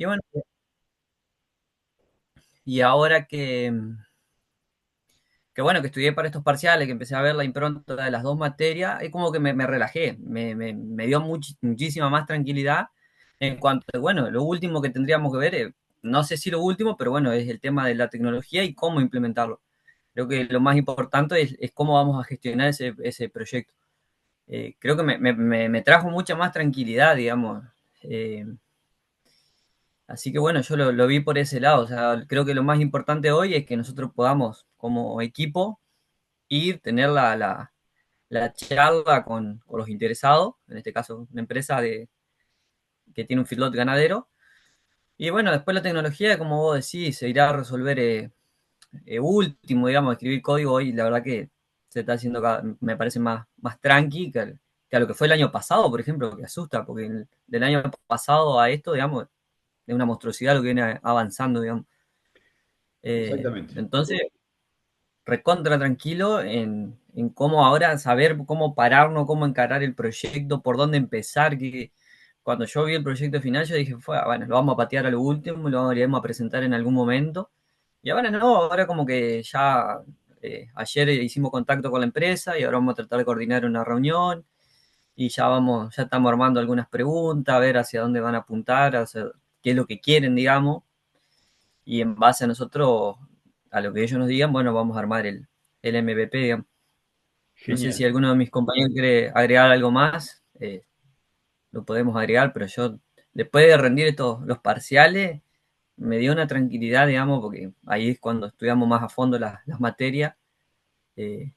Y bueno, y ahora que bueno, que estudié para estos parciales, que empecé a ver la impronta de las dos materias, es como que me relajé, me dio muchísima más tranquilidad en cuanto a, bueno, lo último que tendríamos que ver, no sé si lo último, pero bueno, es el tema de la tecnología y cómo implementarlo. Creo que lo más importante es cómo vamos a gestionar ese proyecto. Creo que me trajo mucha más tranquilidad, digamos. Eh, Así que bueno, yo lo vi por ese lado. O sea, creo que lo más importante hoy es que nosotros podamos, como equipo, ir, tener la charla con los interesados, en este caso una empresa que tiene un feedlot ganadero. Y bueno, después la tecnología, como vos decís, se irá a resolver último, digamos, escribir código hoy, la verdad que se está haciendo, me parece más tranqui que a lo que fue el año pasado, por ejemplo, que asusta, porque del año pasado a esto, digamos, es una monstruosidad lo que viene avanzando, digamos. Exactamente. Entonces, recontra tranquilo en cómo ahora saber cómo pararnos, cómo encarar el proyecto, por dónde empezar. Cuando yo vi el proyecto final, yo dije, bueno, lo vamos a patear a lo último, lo iremos a presentar en algún momento. Y ahora no, ahora como que ya ayer hicimos contacto con la empresa y ahora vamos a tratar de coordinar una reunión y ya estamos armando algunas preguntas, a ver hacia dónde van a apuntar, hacia qué es lo que quieren, digamos, y en base a nosotros, a lo que ellos nos digan, bueno, vamos a armar el MVP, digamos. No sé si Genial. alguno de mis compañeros quiere agregar algo más, lo podemos agregar, pero yo, después de rendir los parciales, me dio una tranquilidad, digamos, porque ahí es cuando estudiamos más a fondo las materias. eh,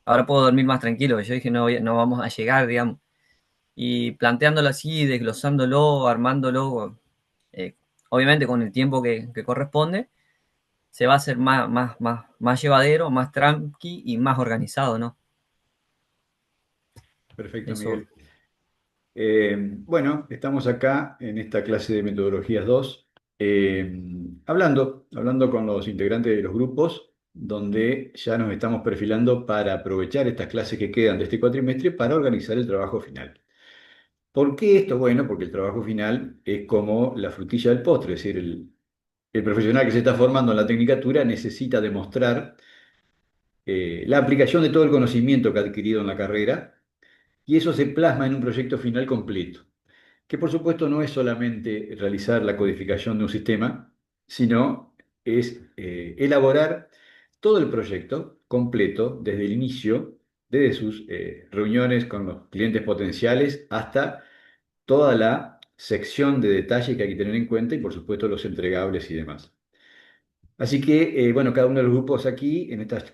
Ahora puedo dormir más tranquilo, yo dije, no, no vamos a llegar, digamos. Y planteándolo así, desglosándolo, armándolo, eh, obviamente con el tiempo que corresponde, se va a hacer más llevadero, más tranqui y más organizado, ¿no? Perfecto, Eso. Miguel. Bueno, estamos acá en esta clase de metodologías 2, hablando con los integrantes de los grupos, donde ya nos estamos perfilando para aprovechar estas clases que quedan de este cuatrimestre para organizar el trabajo final. ¿Por qué esto? Bueno, porque el trabajo final es como la frutilla del postre, es decir, el profesional que se está formando en la tecnicatura necesita demostrar la aplicación de todo el conocimiento que ha adquirido en la carrera y eso se plasma en un proyecto final completo, que por supuesto no es solamente realizar la codificación de un sistema, sino es elaborar todo el proyecto completo desde el inicio, desde sus reuniones con los clientes potenciales hasta toda la sección de detalle que hay que tener en cuenta y por supuesto los entregables y demás. Así que, bueno, cada uno de los grupos aquí, en estas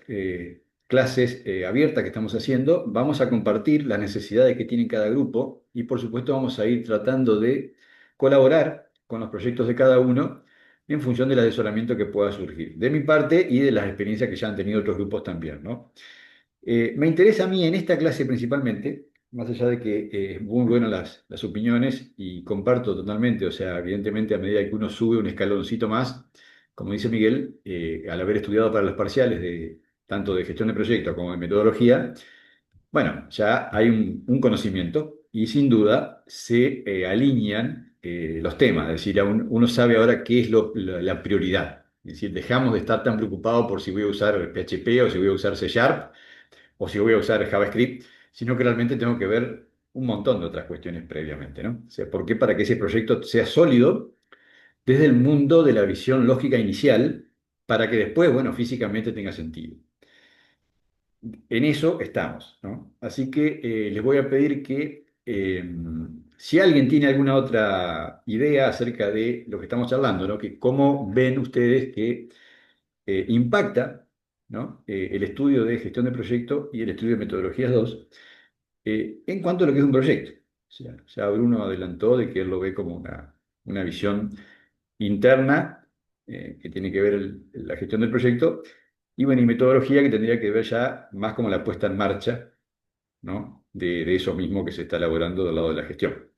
clases abiertas que estamos haciendo, vamos a compartir las necesidades que tiene cada grupo y, por supuesto, vamos a ir tratando de colaborar con los proyectos de cada uno en función del asesoramiento que pueda surgir, de mi parte y de las experiencias que ya han tenido otros grupos también, ¿no? Me interesa a mí en esta clase principalmente, más allá de que es muy bueno las opiniones y comparto totalmente, o sea, evidentemente a medida que uno sube un escaloncito más, como dice Miguel, al haber estudiado para los parciales de tanto de gestión de proyectos como de metodología, bueno, ya hay un conocimiento y sin duda se alinean los temas, es decir, uno sabe ahora qué es la prioridad. Es decir, dejamos de estar tan preocupados por si voy a usar PHP o si voy a usar C Sharp o si voy a usar JavaScript, sino que realmente tengo que ver un montón de otras cuestiones previamente, ¿no? O sea, ¿por qué? Para que ese proyecto sea sólido desde el mundo de la visión lógica inicial, para que después, bueno, físicamente tenga sentido. En eso estamos, ¿no? Así que les voy a pedir que si alguien tiene alguna otra idea acerca de lo que estamos charlando, ¿no? Que cómo ven ustedes que impacta, ¿no? El estudio de gestión de proyecto y el estudio de metodologías 2 en cuanto a lo que es un proyecto. O sea, ya Bruno adelantó de que él lo ve como una visión interna que tiene que ver la gestión del proyecto y bueno, y metodología que tendría que ver ya más como la puesta en marcha, ¿no? De eso mismo que se está elaborando del lado de la gestión.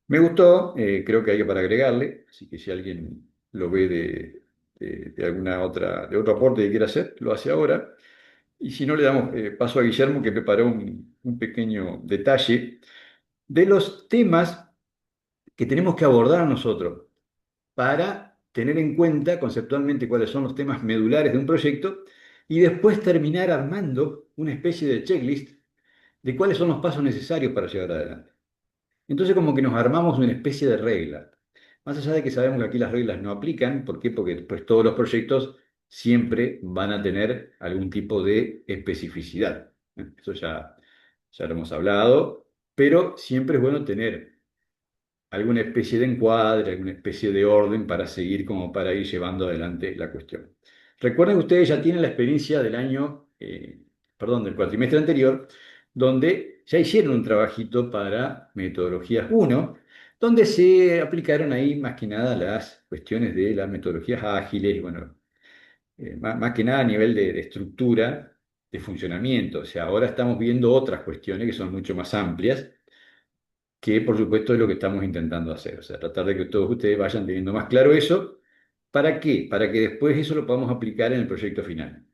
Me gustó, creo que hay para agregarle, así que si alguien lo ve de alguna otra, de otro aporte que quiera hacer, lo hace ahora. Y si no, le damos paso a Guillermo, que preparó un pequeño detalle de los temas que tenemos que abordar nosotros para tener en cuenta conceptualmente cuáles son los temas medulares de un proyecto y después terminar armando una especie de checklist de cuáles son los pasos necesarios para llevar adelante. Entonces como que nos armamos una especie de regla. Más allá de que sabemos que aquí las reglas no aplican, ¿por qué? Porque después todos los proyectos siempre van a tener algún tipo de especificidad. Eso ya lo hemos hablado, pero siempre es bueno tener alguna especie de encuadre, alguna especie de orden para seguir como para ir llevando adelante la cuestión. Recuerden que ustedes ya tienen la experiencia del año, perdón, del cuatrimestre anterior, donde ya hicieron un trabajito para metodologías uno, donde se aplicaron ahí más que nada las cuestiones de las metodologías ágiles, bueno, más que nada a nivel de estructura, de funcionamiento. O sea, ahora estamos viendo otras cuestiones que son mucho más amplias que por supuesto es lo que estamos intentando hacer, o sea, tratar de que todos ustedes vayan teniendo más claro eso. ¿Para qué? Para que después eso lo podamos aplicar en el proyecto final.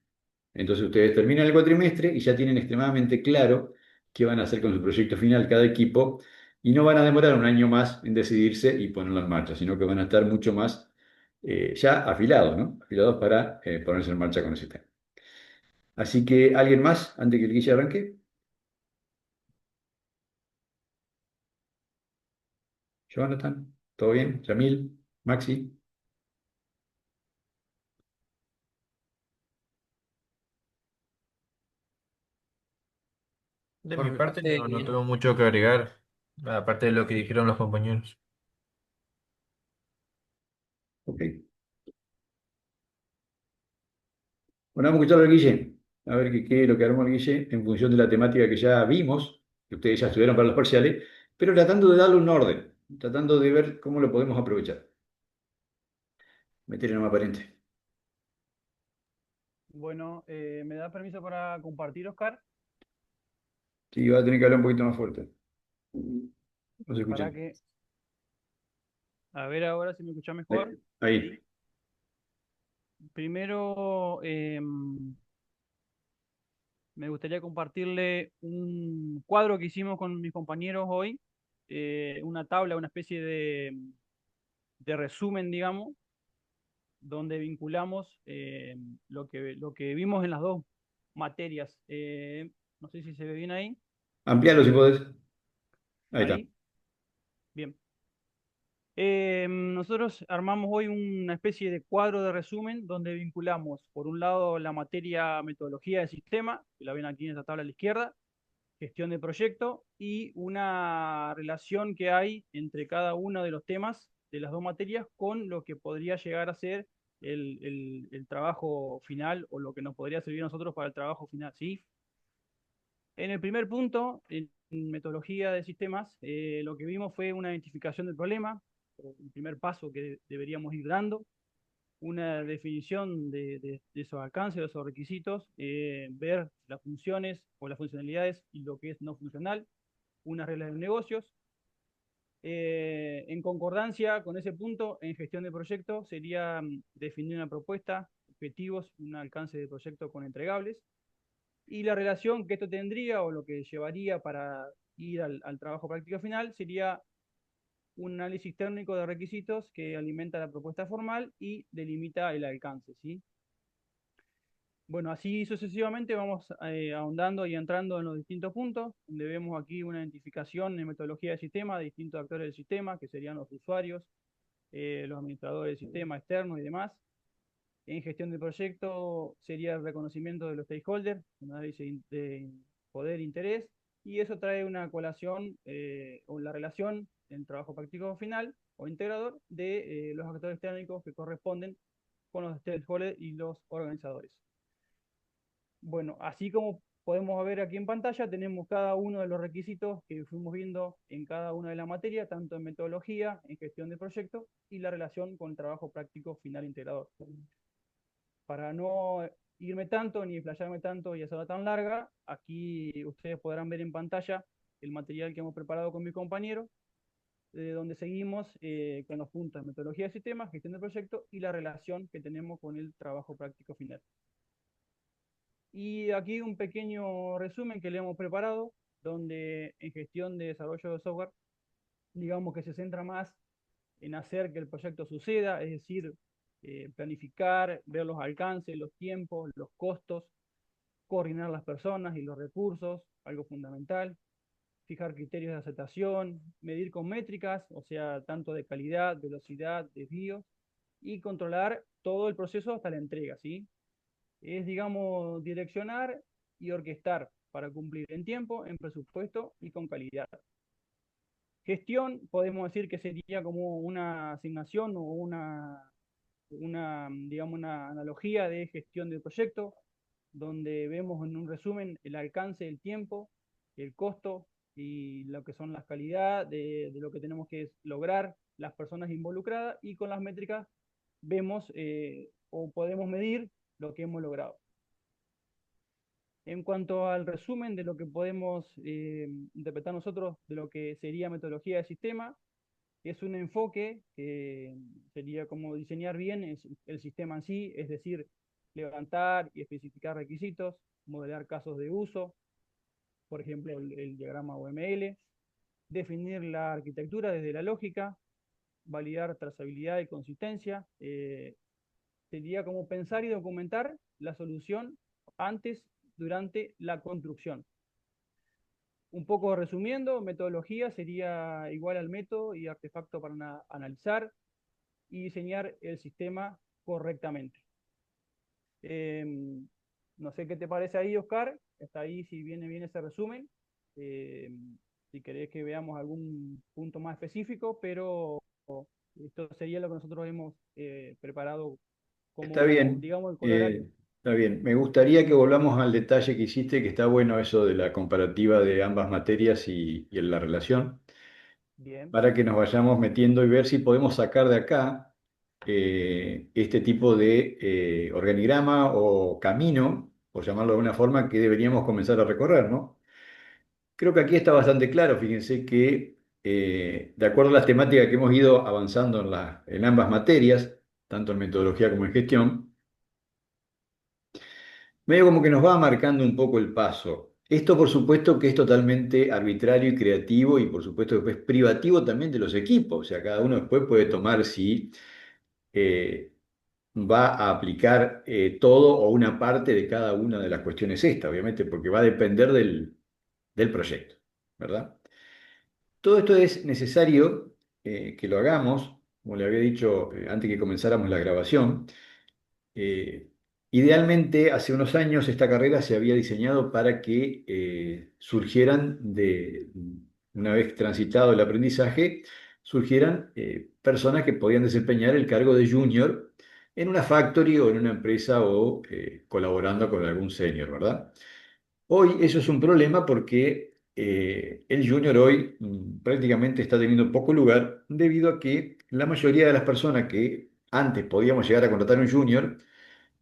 Entonces ustedes terminan el cuatrimestre y ya tienen extremadamente claro qué van a hacer con su proyecto final cada equipo y no van a demorar un año más en decidirse y ponerlo en marcha, sino que van a estar mucho más ya afilados, ¿no? Afilados para ponerse en marcha con el sistema. Así que, ¿alguien más antes que el Guille arranque? Jonathan, ¿todo bien? Jamil, Maxi. De Por mi mi parte parte, no bien. tengo mucho que agregar, aparte de lo que dijeron los compañeros. Ok. Bueno, vamos a escucharlo al Guille, a ver qué es lo que armó el Guille en función de la temática que ya vimos, que ustedes ya estudiaron para los parciales, pero tratando de darle un orden, tratando de ver cómo lo podemos aprovechar. Meter en un aparente. Bueno, ¿me da permiso para compartir, Oscar? Sí, va a tener que hablar un poquito más fuerte. No se Para escuchan. que, a ver ahora si me escucha mejor. Ahí. Primero, me gustaría compartirle un cuadro que hicimos con mis compañeros hoy, una tabla, una especie de resumen, digamos, donde vinculamos lo que vimos en las dos materias. No sé si se ve bien ahí. Amplialo si podés. Ahí está. Ahí, bien. Nosotros armamos hoy una especie de cuadro de resumen donde vinculamos, por un lado, la materia metodología de sistema, que la ven aquí en esta tabla a la izquierda, gestión de proyecto y una relación que hay entre cada uno de los temas de las dos materias con lo que podría llegar a ser el trabajo final o lo que nos podría servir a nosotros para el trabajo final, ¿sí? En el primer punto, en metodología de sistemas, lo que vimos fue una identificación del problema, el primer paso que deberíamos ir dando, una definición de esos alcances, de esos requisitos, ver las funciones o las funcionalidades y lo que es no funcional, unas reglas de negocios. En concordancia con ese punto, en gestión de proyecto, sería definir una propuesta, objetivos, un alcance de proyecto con entregables y la relación que esto tendría o lo que llevaría para ir al trabajo práctico final sería un análisis técnico de requisitos que alimenta la propuesta formal y delimita el alcance, ¿sí? Bueno, así sucesivamente vamos ahondando y entrando en los distintos puntos, donde vemos aquí una identificación en metodología del sistema de distintos actores del sistema, que serían los usuarios, los administradores del sistema externos y demás. En gestión de proyecto sería el reconocimiento de los stakeholders, un análisis de poder e interés, y eso trae una colación o la relación en el trabajo práctico final o integrador de los actores técnicos que corresponden con los stakeholders y los organizadores. Bueno, así como podemos ver aquí en pantalla, tenemos cada uno de los requisitos que fuimos viendo en cada una de las materias, tanto en metodología, en gestión de proyectos y la relación con el trabajo práctico final integrador. Para no irme tanto ni explayarme tanto y hacerla tan larga, aquí ustedes podrán ver en pantalla el material que hemos preparado con mi compañero, donde seguimos con los puntos de metodología de sistemas, gestión de proyecto y la relación que tenemos con el trabajo práctico final. Y aquí un pequeño resumen que le hemos preparado, donde en gestión de desarrollo de software, digamos que se centra más en hacer que el proyecto suceda, es decir, planificar, ver los alcances, los tiempos, los costos, coordinar las personas y los recursos, algo fundamental, fijar criterios de aceptación, medir con métricas, o sea, tanto de calidad, velocidad, desvíos, y controlar todo el proceso hasta la entrega, ¿sí? Es, digamos, direccionar y orquestar para cumplir en tiempo, en presupuesto y con calidad. Gestión, podemos decir que sería como una asignación o digamos, una analogía de gestión del proyecto, donde vemos en un resumen el alcance del tiempo, el costo y lo que son las calidades de lo que tenemos que lograr, las personas involucradas, y con las métricas vemos o podemos medir lo que hemos logrado. En cuanto al resumen de lo que podemos interpretar nosotros de lo que sería metodología de sistema, es un enfoque que sería como diseñar bien el sistema en sí, es decir, levantar y especificar requisitos, modelar casos de uso, por ejemplo, el diagrama UML, definir la arquitectura desde la lógica, validar trazabilidad y consistencia, sería como pensar y documentar la solución antes, durante la construcción. Un poco resumiendo, metodología sería igual al método y artefacto para analizar y diseñar el sistema correctamente. No sé qué te parece ahí, Oscar. Está ahí si viene bien ese resumen. Si querés que veamos algún punto más específico, pero esto sería lo que nosotros hemos preparado Está como, bien, digamos, el corolario. está bien. Me gustaría que volvamos al detalle que hiciste, que está bueno eso de la comparativa de ambas materias y en la relación, Bien, para que nos vayamos metiendo y ver si podemos sacar de acá este tipo de organigrama o camino, por llamarlo de alguna forma, que deberíamos comenzar a recorrer, ¿no? Creo que aquí está bastante claro, fíjense que de acuerdo a las temáticas que hemos ido avanzando en ambas materias, tanto en metodología como en gestión, medio como que nos va marcando un poco el paso. Esto por supuesto que es totalmente arbitrario y creativo y por supuesto después privativo también de los equipos. O sea, cada uno después puede tomar si eh, va a aplicar todo o una parte de cada una de las cuestiones estas, obviamente, porque va a depender del proyecto, ¿verdad? Todo esto es necesario que lo hagamos, como le había dicho antes que comenzáramos la grabación. Eh, Idealmente, hace unos años esta carrera se había diseñado para que surgieran una vez transitado el aprendizaje, surgieran personas que podían desempeñar el cargo de junior en una factory o en una empresa o colaborando con algún senior, ¿verdad? Hoy eso es un problema porque el junior hoy prácticamente está teniendo poco lugar debido a que la mayoría de las personas que antes podíamos llegar a contratar un junior,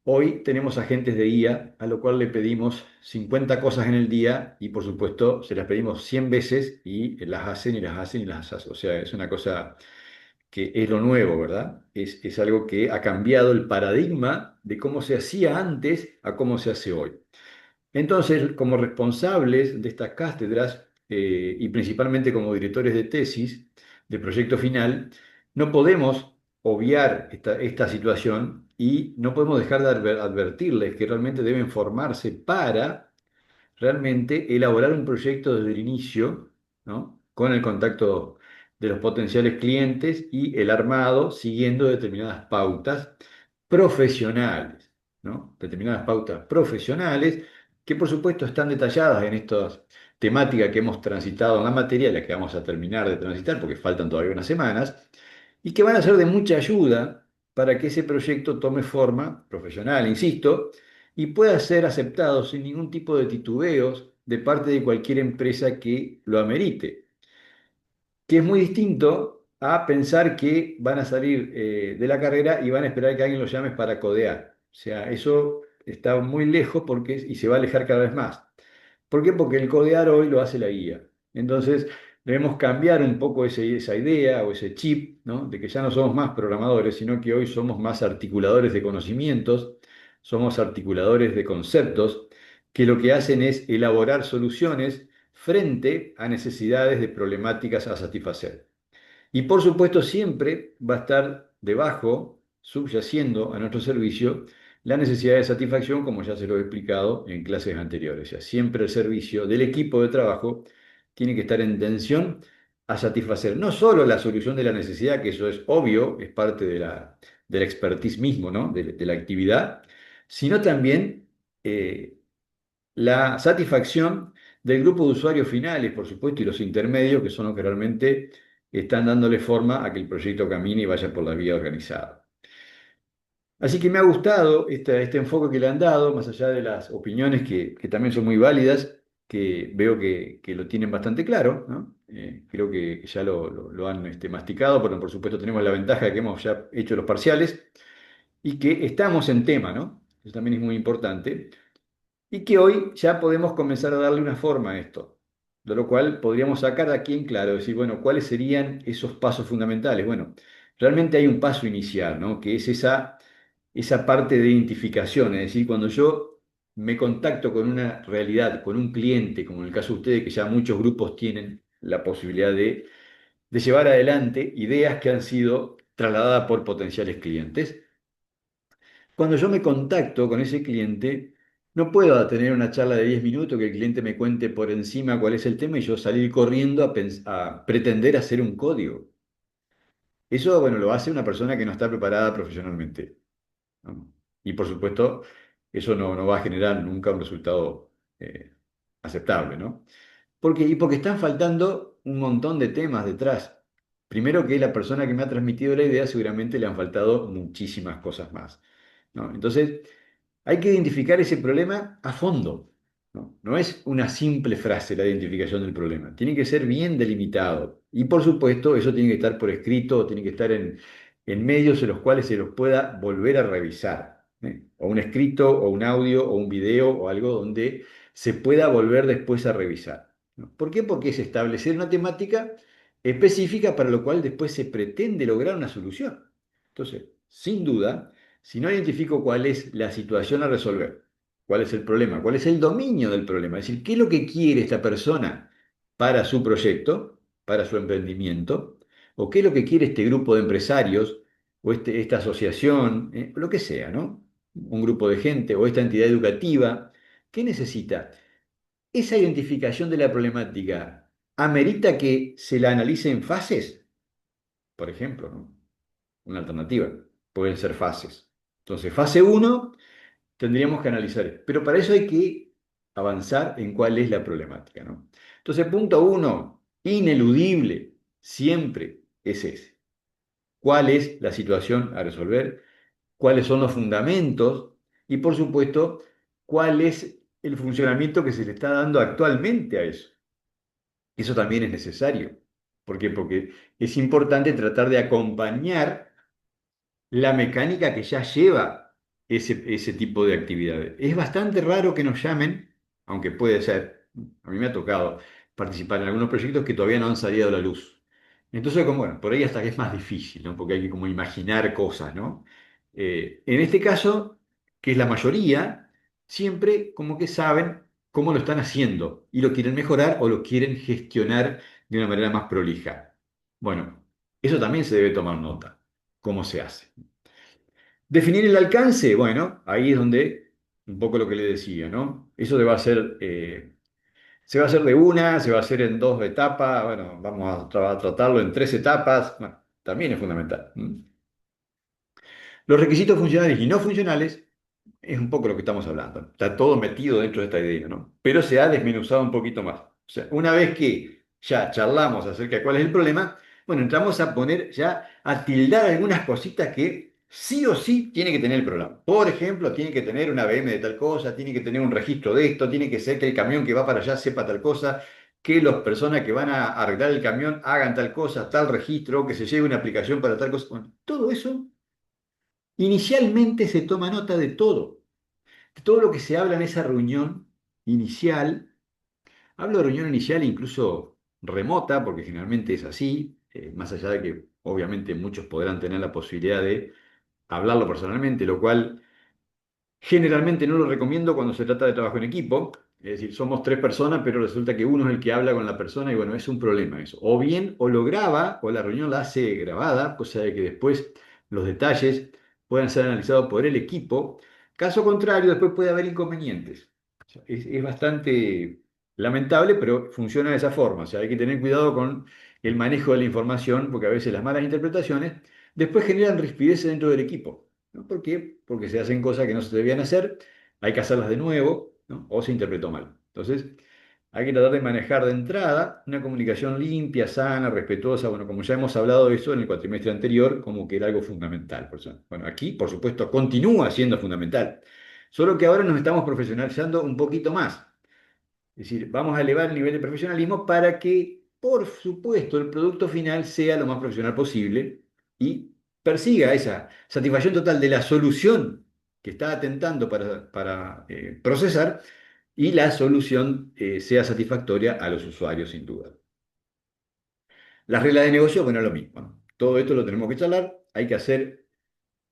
hoy tenemos agentes de IA a lo cual le pedimos 50 cosas en el día y por supuesto se las pedimos 100 veces y las hacen y las hacen y las hacen. O sea, es una cosa que es lo nuevo, ¿verdad? Es algo que ha cambiado el paradigma de cómo se hacía antes a cómo se hace hoy. Entonces, como responsables de estas cátedras y principalmente como directores de tesis, de proyecto final, no podemos obviar esta situación y no podemos dejar de advertirles que realmente deben formarse para realmente elaborar un proyecto desde el inicio, ¿no? Con el contacto de los potenciales clientes y el armado siguiendo determinadas pautas profesionales, ¿no? Determinadas pautas profesionales que por supuesto están detalladas en estas temáticas que hemos transitado en la materia, la que vamos a terminar de transitar porque faltan todavía unas semanas, y que van a ser de mucha ayuda para que ese proyecto tome forma profesional, insisto, y pueda ser aceptado sin ningún tipo de titubeos de parte de cualquier empresa que lo amerite, que es muy distinto a pensar que van a salir de la carrera y van a esperar que alguien los llame para codear. O sea, eso está muy lejos y se va a alejar cada vez más. ¿Por qué? Porque el codear hoy lo hace la guía. Entonces, debemos cambiar un poco esa idea o ese chip, ¿no? De que ya no somos más programadores, sino que hoy somos más articuladores de conocimientos, somos articuladores de conceptos, que lo que hacen es elaborar soluciones frente a necesidades de problemáticas a satisfacer. Y por supuesto siempre va a estar debajo, subyaciendo a nuestro servicio, la necesidad de satisfacción, como ya se lo he explicado en clases anteriores. O sea, siempre el servicio del equipo de trabajo tiene que estar en tensión a satisfacer no solo la solución de la necesidad, que eso es obvio, es parte de la expertise mismo, ¿no? De la actividad, sino también la satisfacción del grupo de usuarios finales, por supuesto, y los intermedios, que son los que realmente están dándole forma a que el proyecto camine y vaya por la vía organizada. Así que me ha gustado este enfoque que le han dado, más allá de las opiniones que también son muy válidas, que veo que lo tienen bastante claro, ¿no? Creo que ya lo han masticado, pero por supuesto tenemos la ventaja de que hemos ya hecho los parciales y que estamos en tema, ¿no? Eso también es muy importante y que hoy ya podemos comenzar a darle una forma a esto, de lo cual podríamos sacar aquí en claro, decir, bueno, ¿cuáles serían esos pasos fundamentales? Bueno, realmente hay un paso inicial, ¿no? Que es esa parte de identificación, es decir, cuando yo me contacto con una realidad, con un cliente, como en el caso de ustedes, que ya muchos grupos tienen la posibilidad de llevar adelante ideas que han sido trasladadas por potenciales clientes. Cuando yo me contacto con ese cliente, no puedo tener una charla de 10 minutos que el cliente me cuente por encima cuál es el tema y yo salir corriendo a pretender hacer un código. Eso, bueno, lo hace una persona que no está preparada profesionalmente, ¿no? Y por supuesto, eso no va a generar nunca un resultado aceptable, ¿no? Porque están faltando un montón de temas detrás. Primero que la persona que me ha transmitido la idea seguramente le han faltado muchísimas cosas más, ¿no? Entonces, hay que identificar ese problema a fondo, ¿no? No es una simple frase la identificación del problema, tiene que ser bien delimitado. Y por supuesto, eso tiene que estar por escrito, tiene que estar en medios en los cuales se los pueda volver a revisar, ¿eh? O un escrito, o un audio, o un video, o algo donde se pueda volver después a revisar, ¿no? ¿Por qué? Porque es establecer una temática específica para lo cual después se pretende lograr una solución. Entonces, sin duda, si no identifico cuál es la situación a resolver, cuál es el problema, cuál es el dominio del problema, es decir, qué es lo que quiere esta persona para su proyecto, para su emprendimiento, o qué es lo que quiere este grupo de empresarios, o esta asociación, lo que sea, ¿no? Un grupo de gente, o esta entidad educativa, ¿qué necesita? Esa identificación de la problemática amerita que se la analice en fases, por ejemplo, ¿no? Una alternativa. Pueden ser fases. Entonces, fase uno tendríamos que analizar. Pero para eso hay que avanzar en cuál es la problemática, ¿no? Entonces, punto uno, ineludible, siempre es ese. ¿Cuál es la situación a resolver? ¿Cuáles son los fundamentos? Y, por supuesto, ¿cuál es el funcionamiento que se le está dando actualmente a eso? Eso también es necesario. ¿Por qué? Porque es importante tratar de acompañar la mecánica que ya lleva ese tipo de actividades. Es bastante raro que nos llamen, aunque puede ser, a mí me ha tocado participar en algunos proyectos que todavía no han salido a la luz. Entonces, como, bueno, por ahí hasta que es más difícil, ¿no? Porque hay que como imaginar cosas, ¿no? En este caso, que es la mayoría, siempre como que saben cómo lo están haciendo y lo quieren mejorar o lo quieren gestionar de una manera más prolija. Bueno, eso también se debe tomar nota, cómo se hace. Definir el alcance, bueno, ahí es donde un poco lo que le decía, ¿no? Eso se va a hacer de una, se va a hacer en dos etapas, bueno, vamos a tratarlo en tres etapas, bueno, también es fundamental. Los requisitos funcionales y no funcionales es un poco lo que estamos hablando. Está todo metido dentro de esta idea, ¿no? Pero se ha desmenuzado un poquito más. O sea, una vez que ya charlamos acerca de cuál es el problema, bueno, entramos a poner ya, a tildar algunas cositas que sí o sí tiene que tener el programa. Por ejemplo, tiene que tener una VM de tal cosa, tiene que tener un registro de esto, tiene que ser que el camión que va para allá sepa tal cosa, que las personas que van a arreglar el camión hagan tal cosa, tal registro, que se lleve una aplicación para tal cosa. Bueno, todo eso inicialmente se toma nota de todo lo que se habla en esa reunión inicial. Hablo de reunión inicial incluso remota, porque generalmente es así, más allá de que obviamente muchos podrán tener la posibilidad de hablarlo personalmente, lo cual generalmente no lo recomiendo cuando se trata de trabajo en equipo, Es decir, somos tres personas, pero resulta que uno es el que habla con la persona y bueno, es un problema eso. O bien, o lo graba, o la reunión la hace grabada, cosa de que después los detalles puedan ser analizados por el equipo. Caso contrario, después puede haber inconvenientes. O sea, es bastante lamentable, pero funciona de esa forma. O sea, hay que tener cuidado con el manejo de la información, porque a veces las malas interpretaciones después generan rispideces dentro del equipo. ¿No? ¿Por qué? Porque se hacen cosas que no se debían hacer, hay que hacerlas de nuevo, ¿no? O se interpretó mal. Entonces, hay que tratar de manejar de entrada una comunicación limpia, sana, respetuosa. Bueno, como ya hemos hablado de eso en el cuatrimestre anterior, como que era algo fundamental. Bueno, aquí, por supuesto, continúa siendo fundamental. Solo que ahora nos estamos profesionalizando un poquito más. Es decir, vamos a elevar el nivel de profesionalismo para que, por supuesto, el producto final sea lo más profesional posible y persiga esa satisfacción total de la solución que está atentando para procesar y la solución sea satisfactoria a los usuarios, sin duda. Las reglas de negocio, bueno, lo mismo, ¿no? Todo esto lo tenemos que charlar, hay que hacer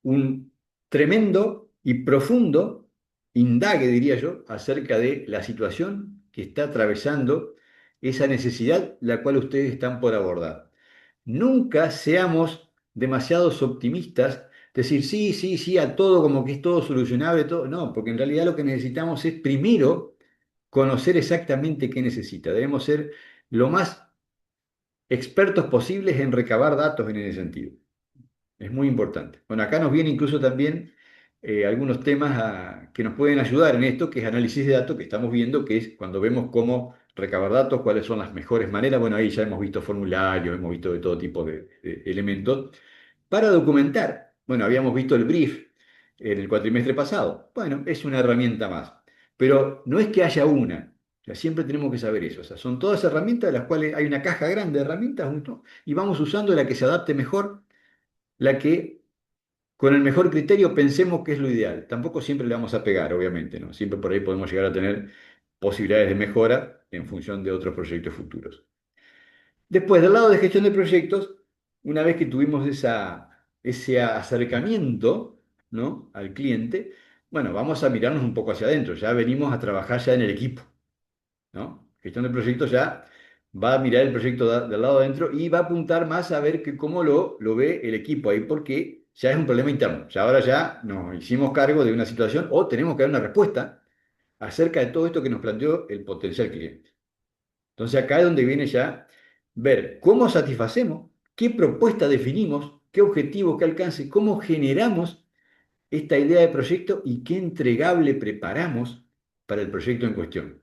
un tremendo y profundo indague, diría yo, acerca de la situación que está atravesando esa necesidad la cual ustedes están por abordar. Nunca seamos demasiados optimistas, decir sí, sí, sí, a todo como que es todo solucionable, todo. No, porque en realidad lo que necesitamos es primero conocer exactamente qué necesita. Debemos ser lo más expertos posibles en recabar datos en ese sentido. Es muy importante. Bueno, acá nos viene incluso también algunos temas que nos pueden ayudar en esto, que es análisis de datos, que estamos viendo, que es cuando vemos cómo recabar datos, cuáles son las mejores maneras. Bueno, ahí ya hemos visto formularios, hemos visto de todo tipo de elementos para documentar. Bueno, habíamos visto el brief en el cuatrimestre pasado. Bueno, es una herramienta más. Pero no es que haya una. O sea, siempre tenemos que saber eso. O sea, son todas herramientas de las cuales hay una caja grande de herramientas ¿no? Y vamos usando la que se adapte mejor, la que con el mejor criterio pensemos que es lo ideal. Tampoco siempre le vamos a pegar, obviamente, ¿no? Siempre por ahí podemos llegar a tener posibilidades de mejora en función de otros proyectos futuros. Después, del lado de gestión de proyectos, una vez que tuvimos ese acercamiento, ¿no? al cliente, bueno, vamos a mirarnos un poco hacia adentro. Ya venimos a trabajar ya en el equipo, ¿no? Gestión de proyectos ya va a mirar el proyecto del lado de adentro y va a apuntar más a ver cómo lo ve el equipo ahí, porque ya es un problema interno. Ya ahora ya nos hicimos cargo de una situación o tenemos que dar una respuesta acerca de todo esto que nos planteó el potencial cliente. Entonces acá es donde viene ya ver cómo satisfacemos, qué propuesta definimos, qué objetivo, qué alcance, cómo generamos esta idea de proyecto y qué entregable preparamos para el proyecto en cuestión.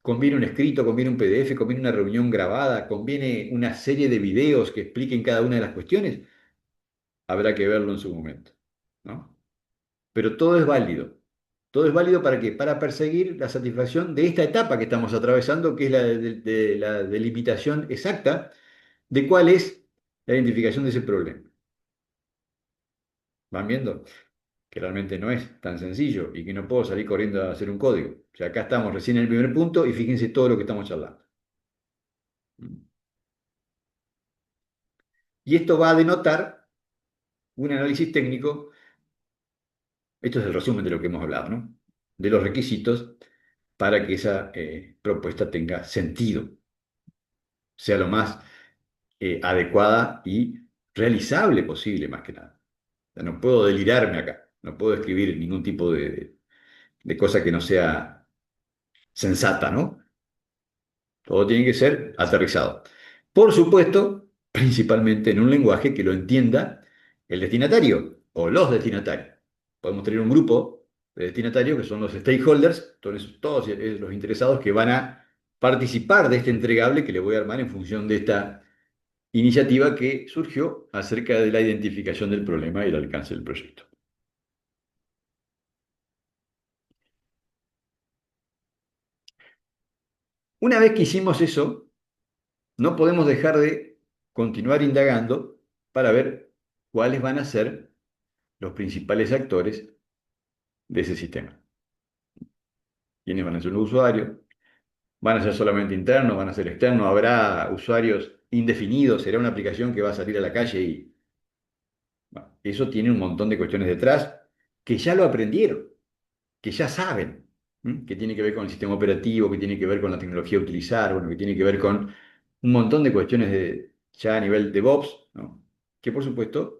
Conviene un escrito, conviene un PDF, conviene una reunión grabada, conviene una serie de videos que expliquen cada una de las cuestiones. Habrá que verlo en su momento, ¿no? Pero todo es válido. Todo es válido para qué? Para perseguir la satisfacción de esta etapa que estamos atravesando, que es la de la delimitación exacta de cuál es la identificación de ese problema. ¿Van viendo? Que realmente no es tan sencillo y que no puedo salir corriendo a hacer un código. O sea, acá estamos recién en el primer punto y fíjense todo lo que estamos charlando. Y esto va a denotar un análisis técnico. Esto es el resumen de lo que hemos hablado, ¿no? De los requisitos para que esa propuesta tenga sentido, sea lo más adecuada y realizable posible, más que nada. O sea, no puedo delirarme acá, no puedo escribir ningún tipo de cosa que no sea sensata, ¿no? Todo tiene que ser aterrizado. Por supuesto, principalmente en un lenguaje que lo entienda el destinatario o los destinatarios. Podemos tener un grupo de destinatarios que son los stakeholders, todos los interesados que van a participar de este entregable que le voy a armar en función de esta iniciativa que surgió acerca de la identificación del problema y el alcance del proyecto. Una vez que hicimos eso, no podemos dejar de continuar indagando para ver cuáles van a ser los principales actores de ese sistema. ¿Quiénes van a ser los usuarios? ¿Van a ser solamente internos? ¿Van a ser externos? ¿Habrá usuarios indefinidos? ¿Será una aplicación que va a salir a la calle? Y bueno, eso tiene un montón de cuestiones detrás que ya lo aprendieron, que ya saben. que tiene que ver con el sistema operativo, que tiene que ver con la tecnología a utilizar, bueno, que tiene que ver con un montón de cuestiones ya a nivel DevOps, ¿no? Que por supuesto,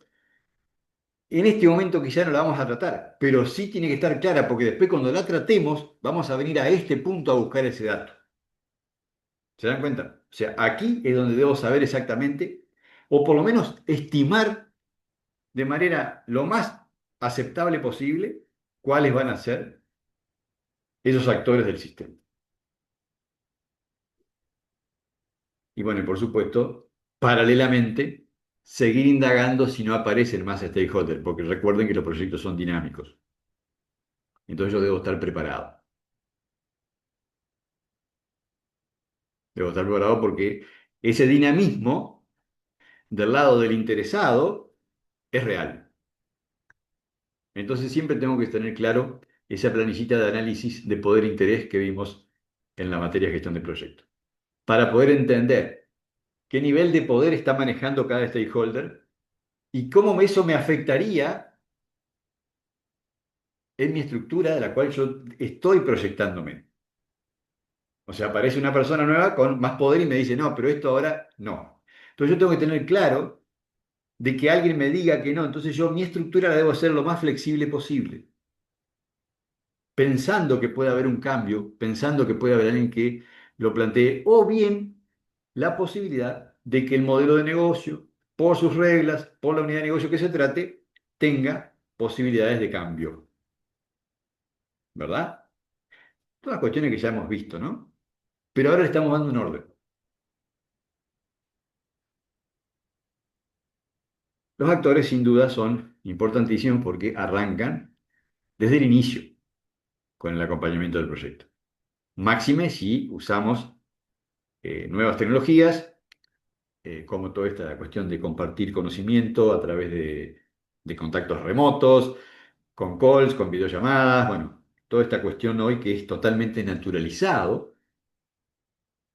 en este momento quizá no la vamos a tratar, pero sí tiene que estar clara, porque después cuando la tratemos, vamos a venir a este punto a buscar ese dato. ¿Se dan cuenta? O sea, aquí es donde debo saber exactamente, o por lo menos estimar de manera lo más aceptable posible cuáles van a ser esos actores del sistema. Y bueno, y por supuesto, paralelamente, seguir indagando si no aparecen más stakeholders, porque recuerden que los proyectos son dinámicos. Entonces yo debo estar preparado. Debo estar preparado porque ese dinamismo del lado del interesado es real. Entonces siempre tengo que tener claro esa planillita de análisis de poder-interés que vimos en la materia de gestión de proyectos, para poder entender qué nivel de poder está manejando cada stakeholder y cómo eso me afectaría en mi estructura de la cual yo estoy proyectándome. O sea, aparece una persona nueva con más poder y me dice, no, pero esto ahora no. Entonces yo tengo que tener claro de que alguien me diga que no. Entonces yo mi estructura la debo hacer lo más flexible posible, pensando que puede haber un cambio, pensando que puede haber alguien que lo plantee, o bien la posibilidad de que el modelo de negocio, por sus reglas, por la unidad de negocio que se trate, tenga posibilidades de cambio, ¿verdad? Todas cuestiones que ya hemos visto, ¿no? Pero ahora le estamos dando un orden. Los actores sin duda son importantísimos porque arrancan desde el inicio con el acompañamiento del proyecto. Máxime si usamos nuevas tecnologías, como toda esta cuestión de compartir conocimiento a través de contactos remotos, con calls, con videollamadas, bueno, toda esta cuestión hoy que es totalmente naturalizado,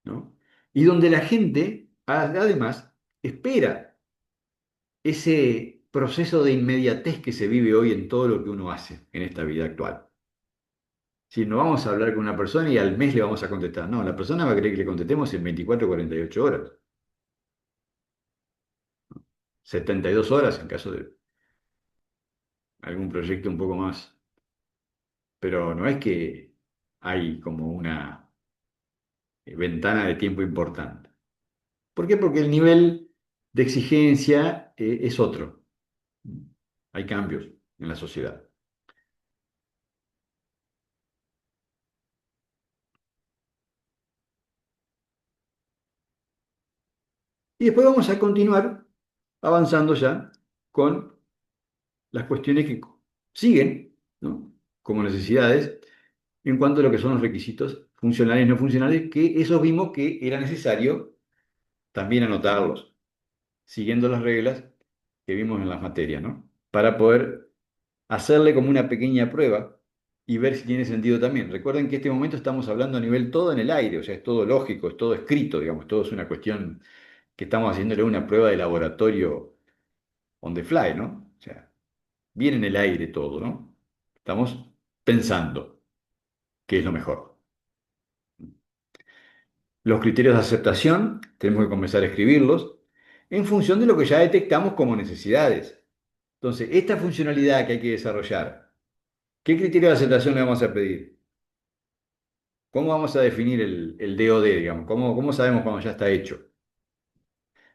¿no? Y donde la gente, además, espera ese proceso de inmediatez que se vive hoy en todo lo que uno hace en esta vida actual. Si no vamos a hablar con una persona y al mes le vamos a contestar, no, la persona va a querer que le contestemos en 24 o 48 horas, 72 horas en caso de algún proyecto un poco más. Pero no es que hay como una ventana de tiempo importante. ¿Por qué? Porque el nivel de exigencia es otro. Hay cambios en la sociedad. Y después vamos a continuar avanzando ya con las cuestiones que siguen, ¿no? Como necesidades en cuanto a lo que son los requisitos funcionales y no funcionales, que esos vimos que era necesario también anotarlos, siguiendo las reglas que vimos en las materias, ¿no? Para poder hacerle como una pequeña prueba y ver si tiene sentido también. Recuerden que en este momento estamos hablando a nivel todo en el aire, o sea, es todo lógico, es todo escrito, digamos, todo es una cuestión que estamos haciéndole una prueba de laboratorio on the fly, ¿no? O sea, viene en el aire todo, ¿no? Estamos pensando qué es lo mejor. Los criterios de aceptación, tenemos que comenzar a escribirlos en función de lo que ya detectamos como necesidades. Entonces, esta funcionalidad que hay que desarrollar, ¿qué criterio de aceptación le vamos a pedir? ¿Cómo vamos a definir el DoD, digamos? ¿Cómo sabemos cuando ya está hecho?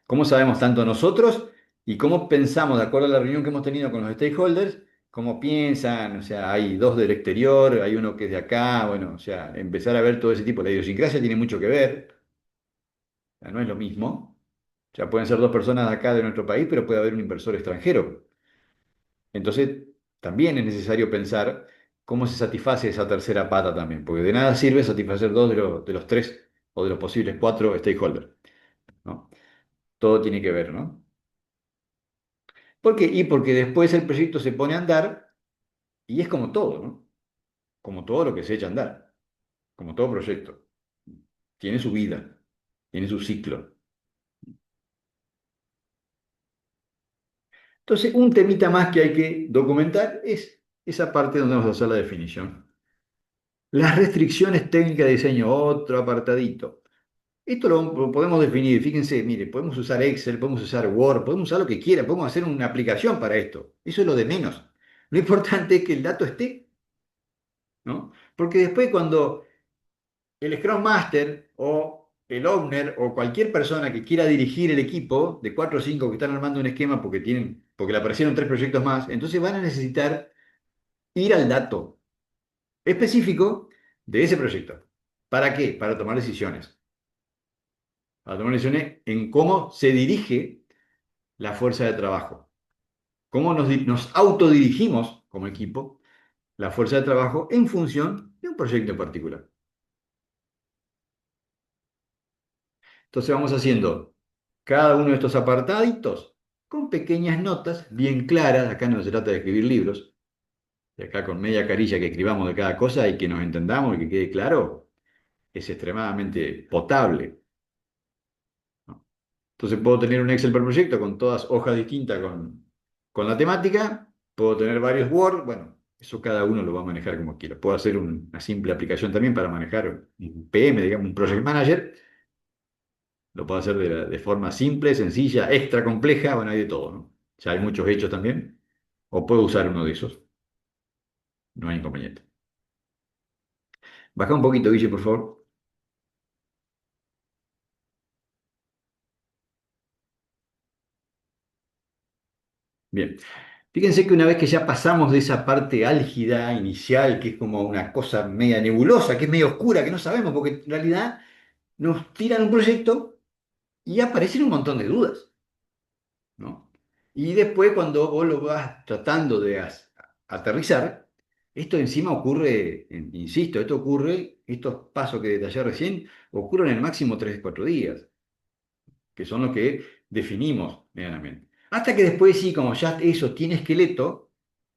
¿Cómo sabemos tanto nosotros y cómo pensamos, de acuerdo a la reunión que hemos tenido con los stakeholders, cómo piensan? O sea, hay dos del exterior, hay uno que es de acá, bueno, o sea, empezar a ver todo ese tipo. La idiosincrasia tiene mucho que ver, o sea, no es lo mismo. O sea, pueden ser dos personas de acá de nuestro país, pero puede haber un inversor extranjero. Entonces, también es necesario pensar cómo se satisface esa tercera pata también, porque de nada sirve satisfacer dos de los tres o de los posibles cuatro stakeholders, ¿no? Todo tiene que ver, ¿no? ¿Por qué? Y porque después el proyecto se pone a andar y es como todo, ¿no? Como todo lo que se echa a andar, como todo proyecto. Tiene su vida, tiene su ciclo. Entonces, un temita más que hay que documentar es esa parte donde vamos a hacer la definición Las restricciones técnicas de diseño, otro apartadito. Esto lo podemos definir, fíjense, mire, podemos usar Excel, podemos usar Word, podemos usar lo que quiera, podemos hacer una aplicación para esto. Eso es lo de menos. Lo importante es que el dato esté, ¿no? Porque después cuando el Scrum Master o el Owner o cualquier persona que quiera dirigir el equipo de 4 o 5 que están armando un esquema porque le aparecieron 3 proyectos más, entonces van a necesitar ir al dato específico de ese proyecto. ¿Para qué? Para tomar decisiones. Para tomar decisiones en cómo se dirige la fuerza de trabajo. Cómo nos autodirigimos como equipo la fuerza de trabajo en función de un proyecto en particular. Entonces vamos haciendo cada uno de estos apartaditos con pequeñas notas bien claras. Acá no se trata de escribir libros, de acá con media carilla que escribamos de cada cosa y que nos entendamos y que quede claro, es extremadamente potable, ¿no? Entonces puedo tener un Excel por proyecto con todas hojas distintas con la temática, puedo tener varios Word, bueno, eso cada uno lo va a manejar como quiera. Puedo hacer una simple aplicación también para manejar un PM, digamos, un Project Manager. Lo puedo hacer de forma simple, sencilla, extra compleja, bueno, hay de todo, ¿no? Ya hay muchos hechos también. O puedo usar uno de esos, no hay inconveniente. Baja un poquito, Guille, por favor. Bien. Fíjense que una vez que ya pasamos de esa parte álgida inicial, que es como una cosa media nebulosa, que es medio oscura, que no sabemos, porque en realidad nos tiran un proyecto y aparecen un montón de dudas, ¿no? Y después cuando vos lo vas tratando de aterrizar, esto encima ocurre, insisto, esto ocurre, estos pasos que detallé recién, ocurren en el máximo 3 o 4 días, que son los que definimos medianamente. Hasta que después sí, como ya eso tiene esqueleto,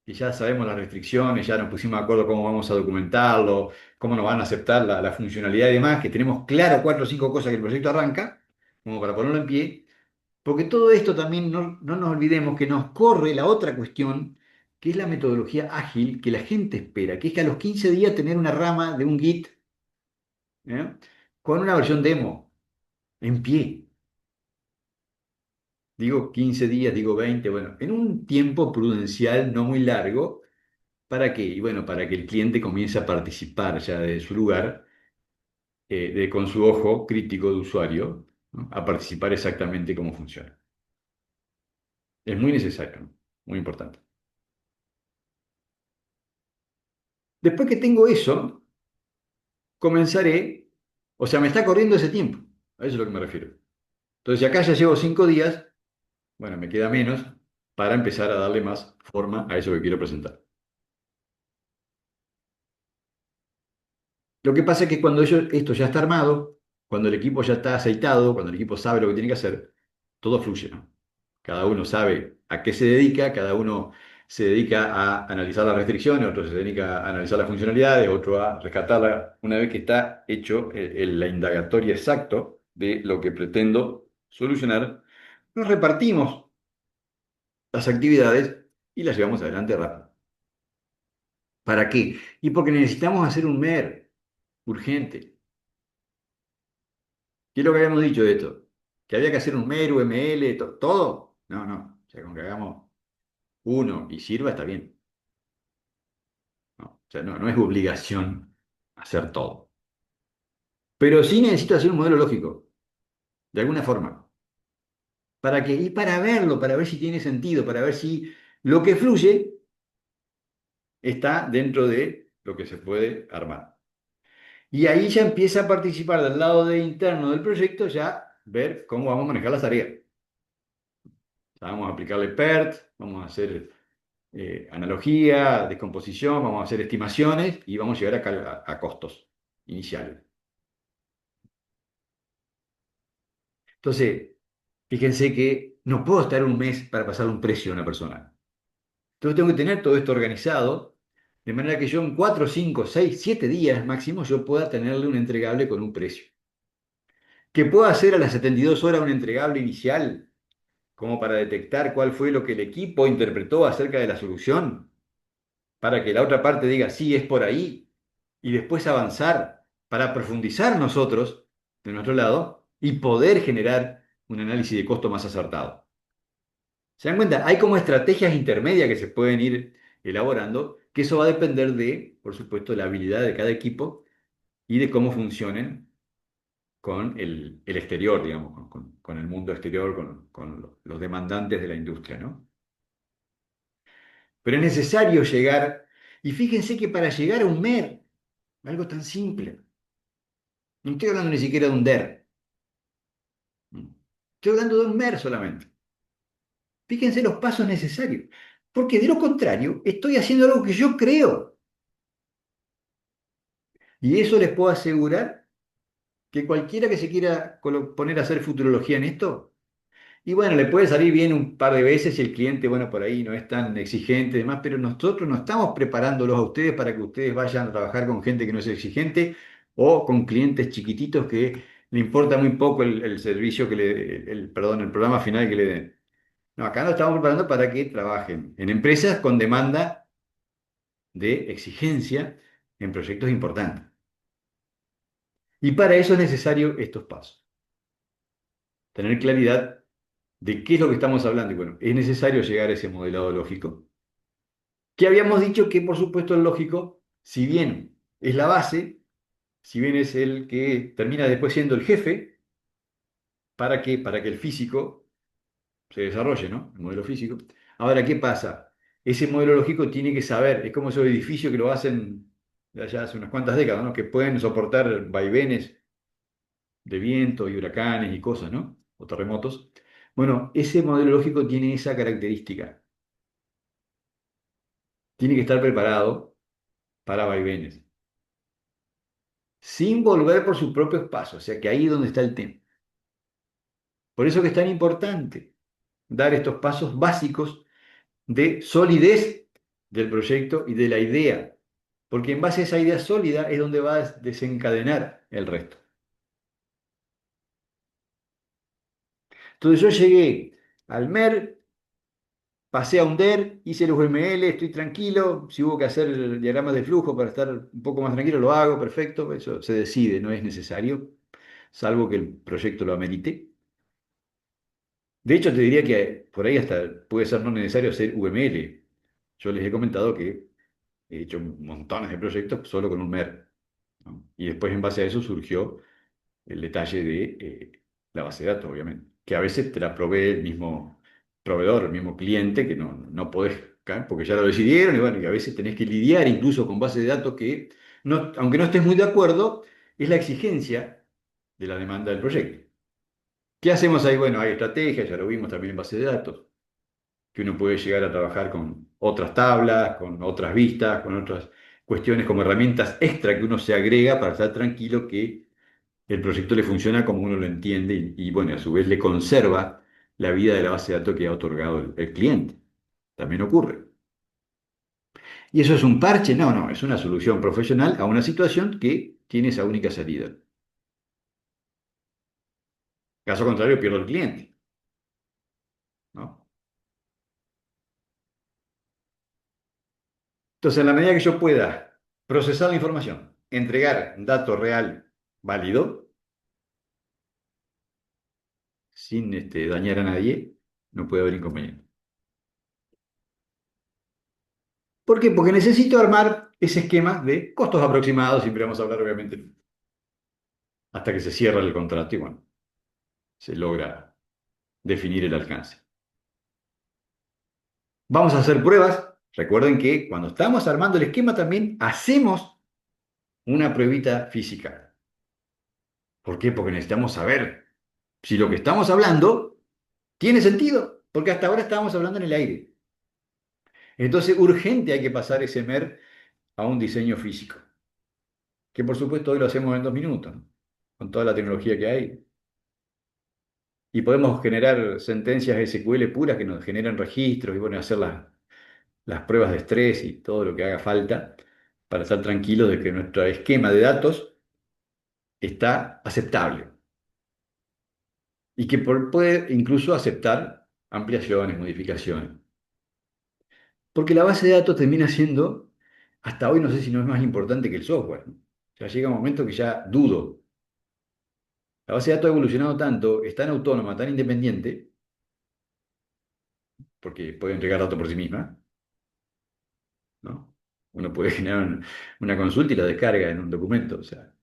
y ya sabemos las restricciones, ya nos pusimos de acuerdo cómo vamos a documentarlo, cómo nos van a aceptar la funcionalidad y demás, que tenemos claro 4 o 5 cosas que el proyecto arranca, como para ponerlo en pie, porque todo esto también no nos olvidemos que nos corre la otra cuestión, que es la metodología ágil que la gente espera, que es que a los 15 días tener una rama de un Git, ¿eh? Con una versión demo, en pie. Digo 15 días, digo 20, bueno, en un tiempo prudencial no muy largo. ¿Para qué? Y bueno, para que el cliente comience a participar ya de su lugar, con su ojo crítico de usuario, ¿no? A participar exactamente cómo funciona. Es muy necesario, ¿no? Muy importante. Después que tengo eso, comenzaré, o sea, me está corriendo ese tiempo, a eso es lo que me refiero. Entonces, si acá ya llevo 5 días, bueno, me queda menos para empezar a darle más forma a eso que quiero presentar. Lo que pasa es que cuando esto ya está armado, cuando el equipo ya está aceitado, cuando el equipo sabe lo que tiene que hacer, todo fluye, ¿no? Cada uno sabe a qué se dedica, cada uno se dedica a analizar las restricciones, otro se dedica a analizar las funcionalidades, otro a rescatarla una vez que está hecho la indagatoria exacto de lo que pretendo solucionar. Nos repartimos las actividades y las llevamos adelante rápido. ¿Para qué? Y porque necesitamos hacer un MER urgente. ¿Qué es lo que habíamos dicho de esto? ¿Que había que hacer un MER, UML, todo? No, no. O sea, con que hagamos uno y sirva está bien. ¿No? O sea, no es obligación hacer todo. Pero sí necesito hacer un modelo lógico, de alguna forma. ¿Para qué? Y para verlo, para ver si tiene sentido, para ver si lo que fluye está dentro de lo que se puede armar. Y ahí ya empieza a participar del lado de interno del proyecto, ya ver cómo vamos a manejar las tareas. Ya vamos a aplicarle PERT, vamos a hacer analogía, descomposición, vamos a hacer estimaciones y vamos a llegar a costos iniciales. Entonces, fíjense que no puedo estar un mes para pasar un precio a una persona. Entonces tengo que tener todo esto organizado, de manera que yo en 4, 5, 6, 7 días máximo yo pueda tenerle un entregable con un precio. Que pueda hacer a las 72 horas un entregable inicial, como para detectar cuál fue lo que el equipo interpretó acerca de la solución, para que la otra parte diga, sí, es por ahí. y después avanzar para profundizar nosotros de nuestro lado y poder generar un análisis de costo más acertado. ¿Se dan cuenta? Hay como estrategias intermedias que se pueden ir elaborando, que eso va a depender de, por supuesto, la habilidad de cada equipo y de cómo funcionen con el exterior, digamos, con el mundo exterior, con los demandantes de la industria, ¿no? Pero es necesario llegar, y fíjense que para llegar a un MER, algo tan simple, no estoy hablando ni siquiera de un DER, estoy hablando de un MER solamente. Fíjense los pasos necesarios, porque de lo contrario estoy haciendo algo que yo creo, y eso les puedo asegurar que cualquiera que se quiera poner a hacer futurología en esto, y bueno, le puede salir bien un par de veces si el cliente, bueno, por ahí no es tan exigente y demás, pero nosotros no estamos preparándolos a ustedes para que ustedes vayan a trabajar con gente que no es exigente o con clientes chiquititos que le importa muy poco el servicio que perdón, el programa final que le den. No, acá nos estamos preparando para que trabajen en empresas con demanda de exigencia en proyectos importantes. Y para eso es necesario estos pasos. Tener claridad de qué es lo que estamos hablando. Y bueno, es necesario llegar a ese modelado lógico, que habíamos dicho que, por supuesto, el lógico, si bien es la base, si bien es el que termina después siendo el jefe, ¿para qué? Para que el físico se desarrolle, ¿no? El modelo físico. Ahora, ¿qué pasa? Ese modelo lógico tiene que saber, es como esos edificios que lo hacen de allá hace unas cuantas décadas, ¿no? Que pueden soportar vaivenes de viento y huracanes y cosas, ¿no? O terremotos. Bueno, ese modelo lógico tiene esa característica. Tiene que estar preparado para vaivenes, sin volver por sus propios pasos. O sea que ahí es donde está el tema. Por eso que es tan importante dar estos pasos básicos de solidez del proyecto y de la idea, porque en base a esa idea sólida es donde va a desencadenar el resto. Entonces yo llegué al MER, pasé a un DER, hice el UML, estoy tranquilo, si hubo que hacer diagramas de flujo para estar un poco más tranquilo, lo hago, perfecto, eso se decide, no es necesario, salvo que el proyecto lo amerite. De hecho, te diría que por ahí hasta puede ser no necesario hacer UML. Yo les he comentado que he hecho montones de proyectos solo con un MER, ¿no? Y después en base a eso surgió el detalle de la base de datos, obviamente, que a veces te la provee el mismo proveedor, el mismo cliente, que no podés, porque ya lo decidieron, y bueno, y a veces tenés que lidiar incluso con bases de datos que, no, aunque no estés muy de acuerdo, es la exigencia de la demanda del proyecto. ¿Qué hacemos ahí? Bueno, hay estrategias, ya lo vimos también en base de datos, que uno puede llegar a trabajar con otras tablas, con otras vistas, con otras cuestiones como herramientas extra que uno se agrega para estar tranquilo que el proyecto le funciona como uno lo entiende bueno, a su vez le conserva la vida de la base de datos que ha otorgado el cliente. También ocurre. ¿Y eso es un parche? No, no, es una solución profesional a una situación que tiene esa única salida. Caso contrario, pierdo el cliente, ¿no? Entonces, en la medida que yo pueda procesar la información, entregar dato real válido, sin dañar a nadie, no puede haber inconveniente. ¿Por qué? Porque necesito armar ese esquema de costos aproximados, siempre vamos a hablar obviamente hasta que se cierra el contrato y bueno, se logra definir el alcance. Vamos a hacer pruebas. Recuerden que cuando estamos armando el esquema también hacemos una pruebita física. ¿Por qué? Porque necesitamos saber si lo que estamos hablando tiene sentido, porque hasta ahora estábamos hablando en el aire. Entonces, urgente hay que pasar ese MER a un diseño físico, que por supuesto hoy lo hacemos en 2 minutos, ¿no? Con toda la tecnología que hay. Y podemos generar sentencias SQL puras que nos generan registros y bueno, hacer las pruebas de estrés y todo lo que haga falta para estar tranquilos de que nuestro esquema de datos está aceptable y que puede incluso aceptar ampliaciones, modificaciones. Porque la base de datos termina siendo hasta hoy no sé si no es más importante que el software, ¿no? Ya llega un momento que ya dudo. La base de datos ha evolucionado tanto, es tan autónoma, tan independiente, porque puede entregar datos por sí misma, ¿no? Uno puede generar una consulta y la descarga en un documento, o sea,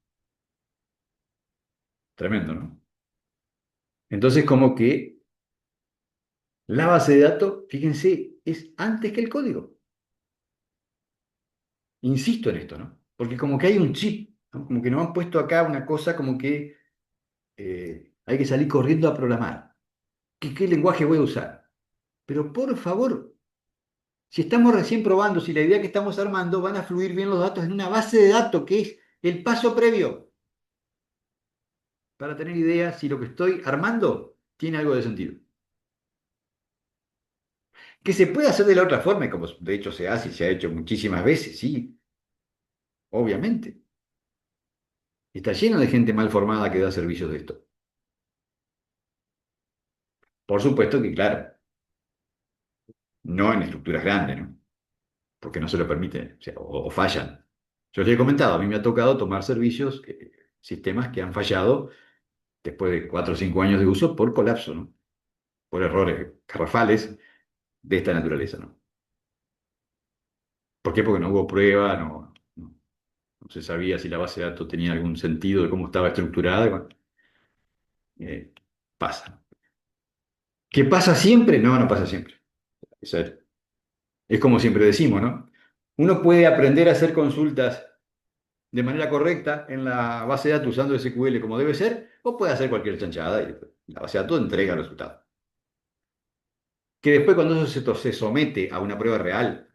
tremendo, ¿no? Entonces, como que la base de datos, fíjense, es antes que el código. Insisto en esto, ¿no? Porque como que hay un chip, ¿no? Como que nos han puesto acá una cosa como que hay que salir corriendo a programar. ¿Qué lenguaje voy a usar? Pero por favor, si estamos recién probando, si la idea que estamos armando van a fluir bien los datos en una base de datos, que es el paso previo para tener idea si lo que estoy armando tiene algo de sentido. Que se puede hacer de la otra forma, y como de hecho se hace y se ha hecho muchísimas veces, sí, obviamente. Está lleno de gente mal formada que da servicios de esto. Por supuesto que, claro, no en estructuras grandes, ¿no? Porque no se lo permiten, o sea, o fallan. Yo les he comentado, a mí me ha tocado tomar servicios, sistemas que han fallado después de 4 o 5 años de uso por colapso, ¿no? Por errores garrafales de esta naturaleza, ¿no? ¿Por qué? Porque no hubo prueba, no se sabía si la base de datos tenía algún sentido de cómo estaba estructurada. Bueno, eh, pasa. ¿Qué pasa siempre? No, no pasa siempre. Eso es como siempre decimos, ¿no? Uno puede aprender a hacer consultas de manera correcta en la base de datos usando SQL como debe ser, o puede hacer cualquier chanchada y la base de datos entrega el resultado. Que después cuando eso se somete a una prueba real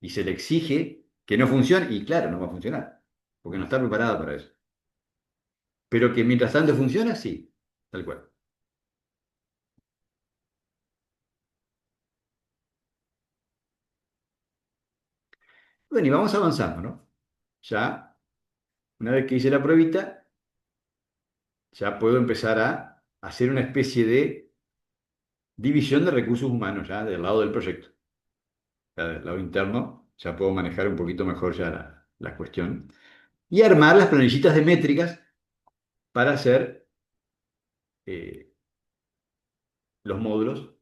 y se le exige que no funcione, y claro, no va a funcionar, porque no está preparada para eso. Pero que mientras tanto funciona, sí, tal cual. Bueno, y vamos avanzando, ¿no? Ya, una vez que hice la pruebita, ya puedo empezar a hacer una especie de división de recursos humanos, ya del lado del proyecto. Ya del lado interno, ya puedo manejar un poquito mejor ya la cuestión. Y armar las planillitas de métricas para hacer eh, los módulos.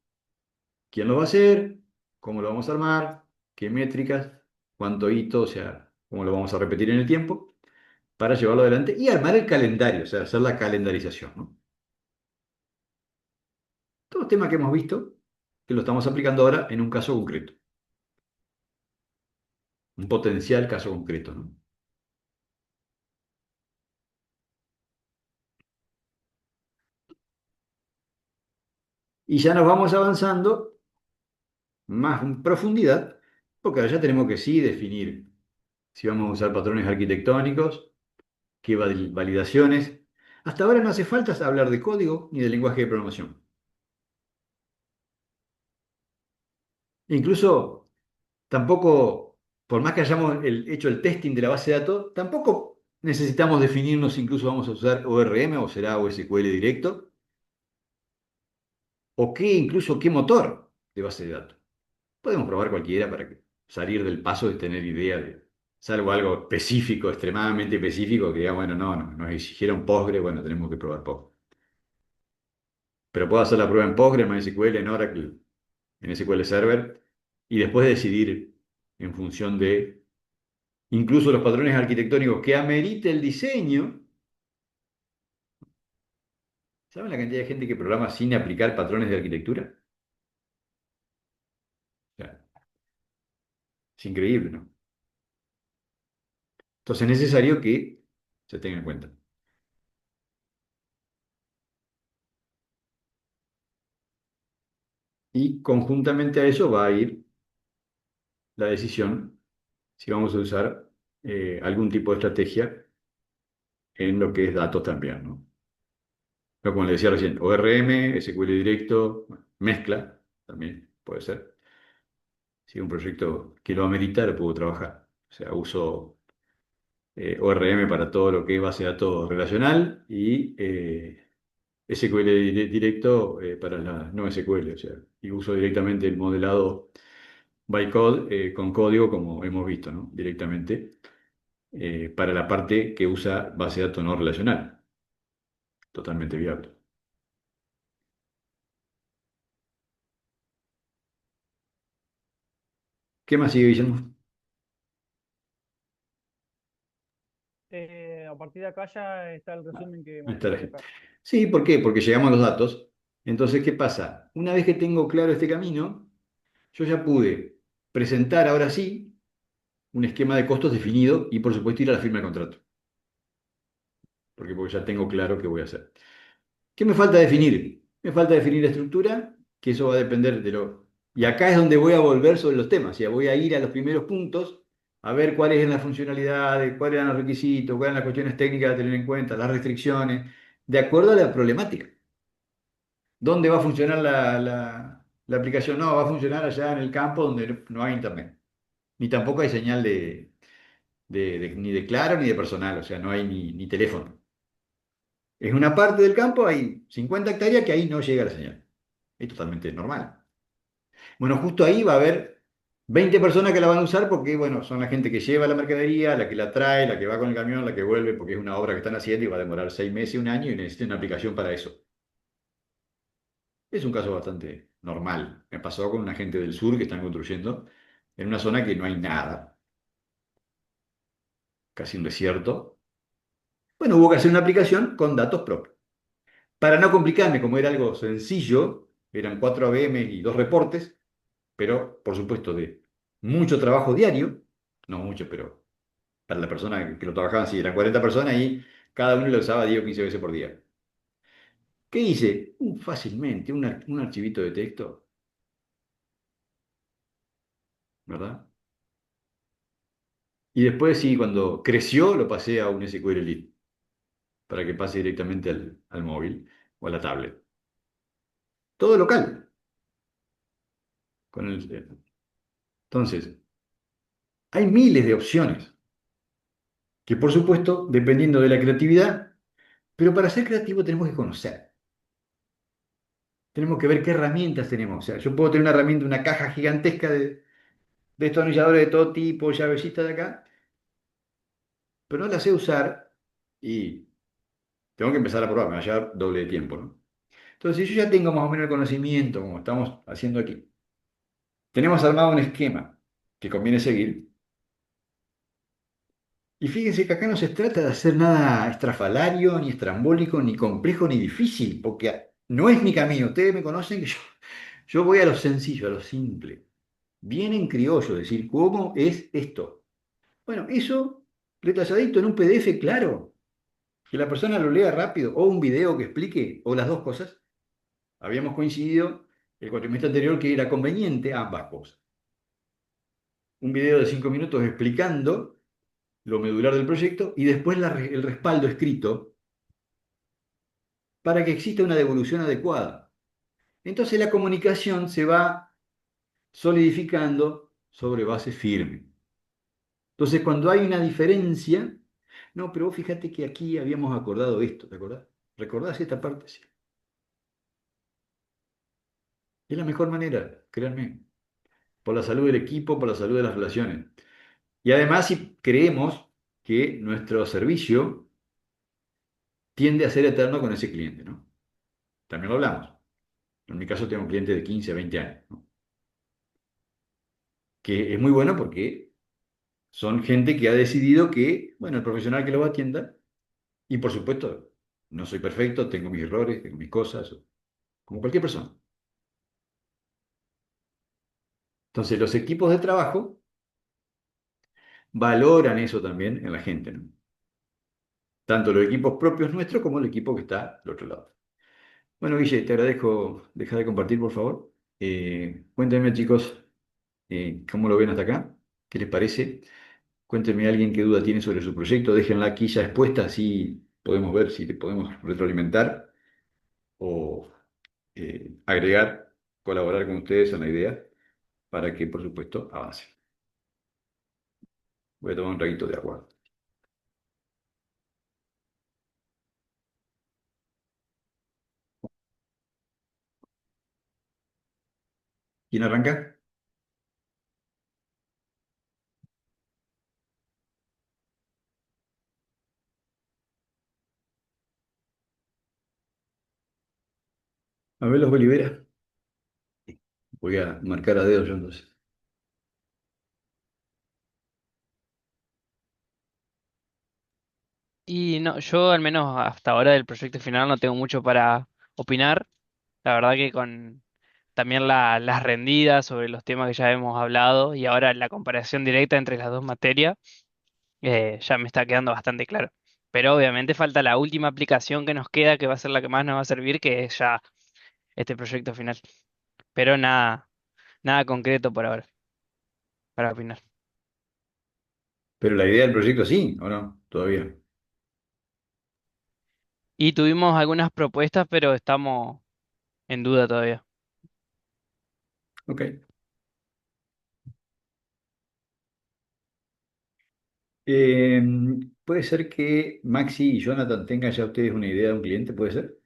¿Quién lo va a hacer? ¿Cómo lo vamos a armar? ¿Qué métricas? ¿Cuánto hito? O sea, ¿cómo lo vamos a repetir en el tiempo? Para llevarlo adelante y armar el calendario, o sea, hacer la calendarización, ¿no? Todos temas que hemos visto que lo estamos aplicando ahora en un caso concreto, un potencial caso concreto, ¿no? Y ya nos vamos avanzando más en profundidad, porque ahora ya tenemos que sí definir si vamos a usar patrones arquitectónicos, qué validaciones. Hasta ahora no hace falta hablar de código ni de lenguaje de programación. Incluso tampoco, por más que hayamos hecho el testing de la base de datos, tampoco necesitamos definirnos si incluso vamos a usar ORM o será OSQL directo, o qué, incluso qué motor de base de datos. Podemos probar cualquiera para salir del paso de tener idea de, salvo algo específico, extremadamente específico, que diga, bueno, nos exigieron Postgre, bueno, tenemos que probar Postgre. Pero puedo hacer la prueba en Postgre, en MySQL, en Oracle, en SQL Server, y después decidir en función de incluso los patrones arquitectónicos que amerite el diseño. ¿Saben la cantidad de gente que programa sin aplicar patrones de arquitectura? O sea, es increíble, ¿no? Entonces es necesario que se tenga en cuenta. Y conjuntamente a eso va a ir la decisión si vamos a usar algún tipo de estrategia en lo que es datos también, ¿no? Pero como le decía recién, ORM, SQL directo, bueno, mezcla también puede ser. Si es un proyecto que lo amerita, lo puedo trabajar. O sea, uso ORM para todo lo que es base de datos relacional y SQL directo para la no SQL. O sea, y uso directamente el modelado bytecode con código, como hemos visto, ¿no? Directamente, para la parte que usa base de datos no relacional. Totalmente viable. ¿Qué más sigue, Guillermo? A partir de acá ya está el resumen que Ahí hemos está la podido gente. sacar. Sí, ¿por qué? Porque llegamos a los datos. Entonces, ¿qué pasa? Una vez que tengo claro este camino, yo ya pude presentar ahora sí un esquema de costos definido y, por supuesto, ir a la firma de contrato. Porque ya tengo claro qué voy a hacer. ¿Qué me falta definir? Me falta definir la estructura, que eso va a depender de lo... Y acá es donde voy a volver sobre los temas. O sea, voy a ir a los primeros puntos, a ver cuáles eran las funcionalidades, cuáles eran los requisitos, cuáles eran las cuestiones técnicas a tener en cuenta, las restricciones, de acuerdo a la problemática. ¿Dónde va a funcionar la aplicación? No, va a funcionar allá en el campo donde no hay internet. Ni tampoco hay señal ni de claro ni de personal, o sea, no hay ni teléfono. Es una parte del campo, hay 50 hectáreas que ahí no llega la señal. Es totalmente normal. Bueno, justo ahí va a haber 20 personas que la van a usar porque, bueno, son la gente que lleva la mercadería, la que la trae, la que va con el camión, la que vuelve, porque es una obra que están haciendo y va a demorar 6 meses, un año y necesitan una aplicación para eso. Es un caso bastante normal. Me pasó con una gente del sur que están construyendo en una zona que no hay nada, casi un desierto. Bueno, hubo que hacer una aplicación con datos propios. Para no complicarme, como era algo sencillo, eran 4 ABM y 2 reportes, pero por supuesto de mucho trabajo diario, no mucho, pero para la persona que lo trabajaban, sí, eran 40 personas y cada uno lo usaba 10 o 15 veces por día. ¿Qué hice? Fácilmente, un archivito de texto, ¿verdad? Y después sí, cuando creció, lo pasé a un SQL Elite para que pase directamente al móvil o a la tablet. Todo local. Entonces, hay miles de opciones que, por supuesto, dependiendo de la creatividad, pero para ser creativo tenemos que conocer. Tenemos que ver qué herramientas tenemos. O sea, yo puedo tener una herramienta, una caja gigantesca de destornilladores de todo tipo, llavecitas de acá, pero no la sé usar y tengo que empezar a probar, me va a llevar doble de tiempo, ¿no? Entonces, si yo ya tengo más o menos el conocimiento, como estamos haciendo aquí, tenemos armado un esquema que conviene seguir. Y fíjense que acá no se trata de hacer nada estrafalario, ni estrambólico, ni complejo, ni difícil, porque no es mi camino. Ustedes me conocen que yo voy a lo sencillo, a lo simple. Bien en criollo, decir, ¿cómo es esto? Bueno, eso detalladito en un PDF, claro, que la persona lo lea rápido, o un video que explique, o las dos cosas. Habíamos coincidido el cuatrimestre anterior que era conveniente ambas cosas. Un video de 5 minutos explicando lo medular del proyecto y después el respaldo escrito para que exista una devolución adecuada. Entonces la comunicación se va solidificando sobre base firme. Entonces cuando hay una diferencia, no, pero vos fíjate que aquí habíamos acordado esto, ¿te acordás? ¿Recordás esta parte? Sí. Es la mejor manera, créanme, por la salud del equipo, por la salud de las relaciones. Y además, si creemos que nuestro servicio tiende a ser eterno con ese cliente, ¿no? También lo hablamos. En mi caso tengo un cliente de 15 a 20 años, ¿no? Que es muy bueno porque son gente que ha decidido que, bueno, el profesional que lo atienda, y por supuesto, no soy perfecto, tengo mis errores, tengo mis cosas, como cualquier persona. Entonces, los equipos de trabajo valoran eso también en la gente, ¿no? Tanto los equipos propios nuestros como el equipo que está del otro lado. Bueno, Guille, te agradezco dejar de compartir, por favor. Cuéntenme, chicos, cómo lo ven hasta acá, qué les parece. Cuéntenme alguien qué duda tiene sobre su proyecto, déjenla aquí ya expuesta, así podemos ver si te podemos retroalimentar o agregar, colaborar con ustedes en la idea para que, por supuesto, avance. Voy a tomar un traguito de agua. ¿Quién arranca? A ver los Olivera. Voy a marcar a dedo yo entonces. Y no, yo al menos hasta ahora del proyecto final no tengo mucho para opinar. La verdad que con también las rendidas sobre los temas que ya hemos hablado y ahora la comparación directa entre las dos materias, ya me está quedando bastante claro. Pero obviamente falta la última aplicación que nos queda, que va a ser la que más nos va a servir, que es ya este proyecto final. Pero nada, nada concreto por ahora para opinar. Pero la idea del proyecto sí, ¿o no? Todavía. Y tuvimos algunas propuestas, pero estamos en duda todavía. Ok. Eh, puede ser que Maxi y Jonathan tengan ya ustedes una idea de un cliente, ¿puede ser?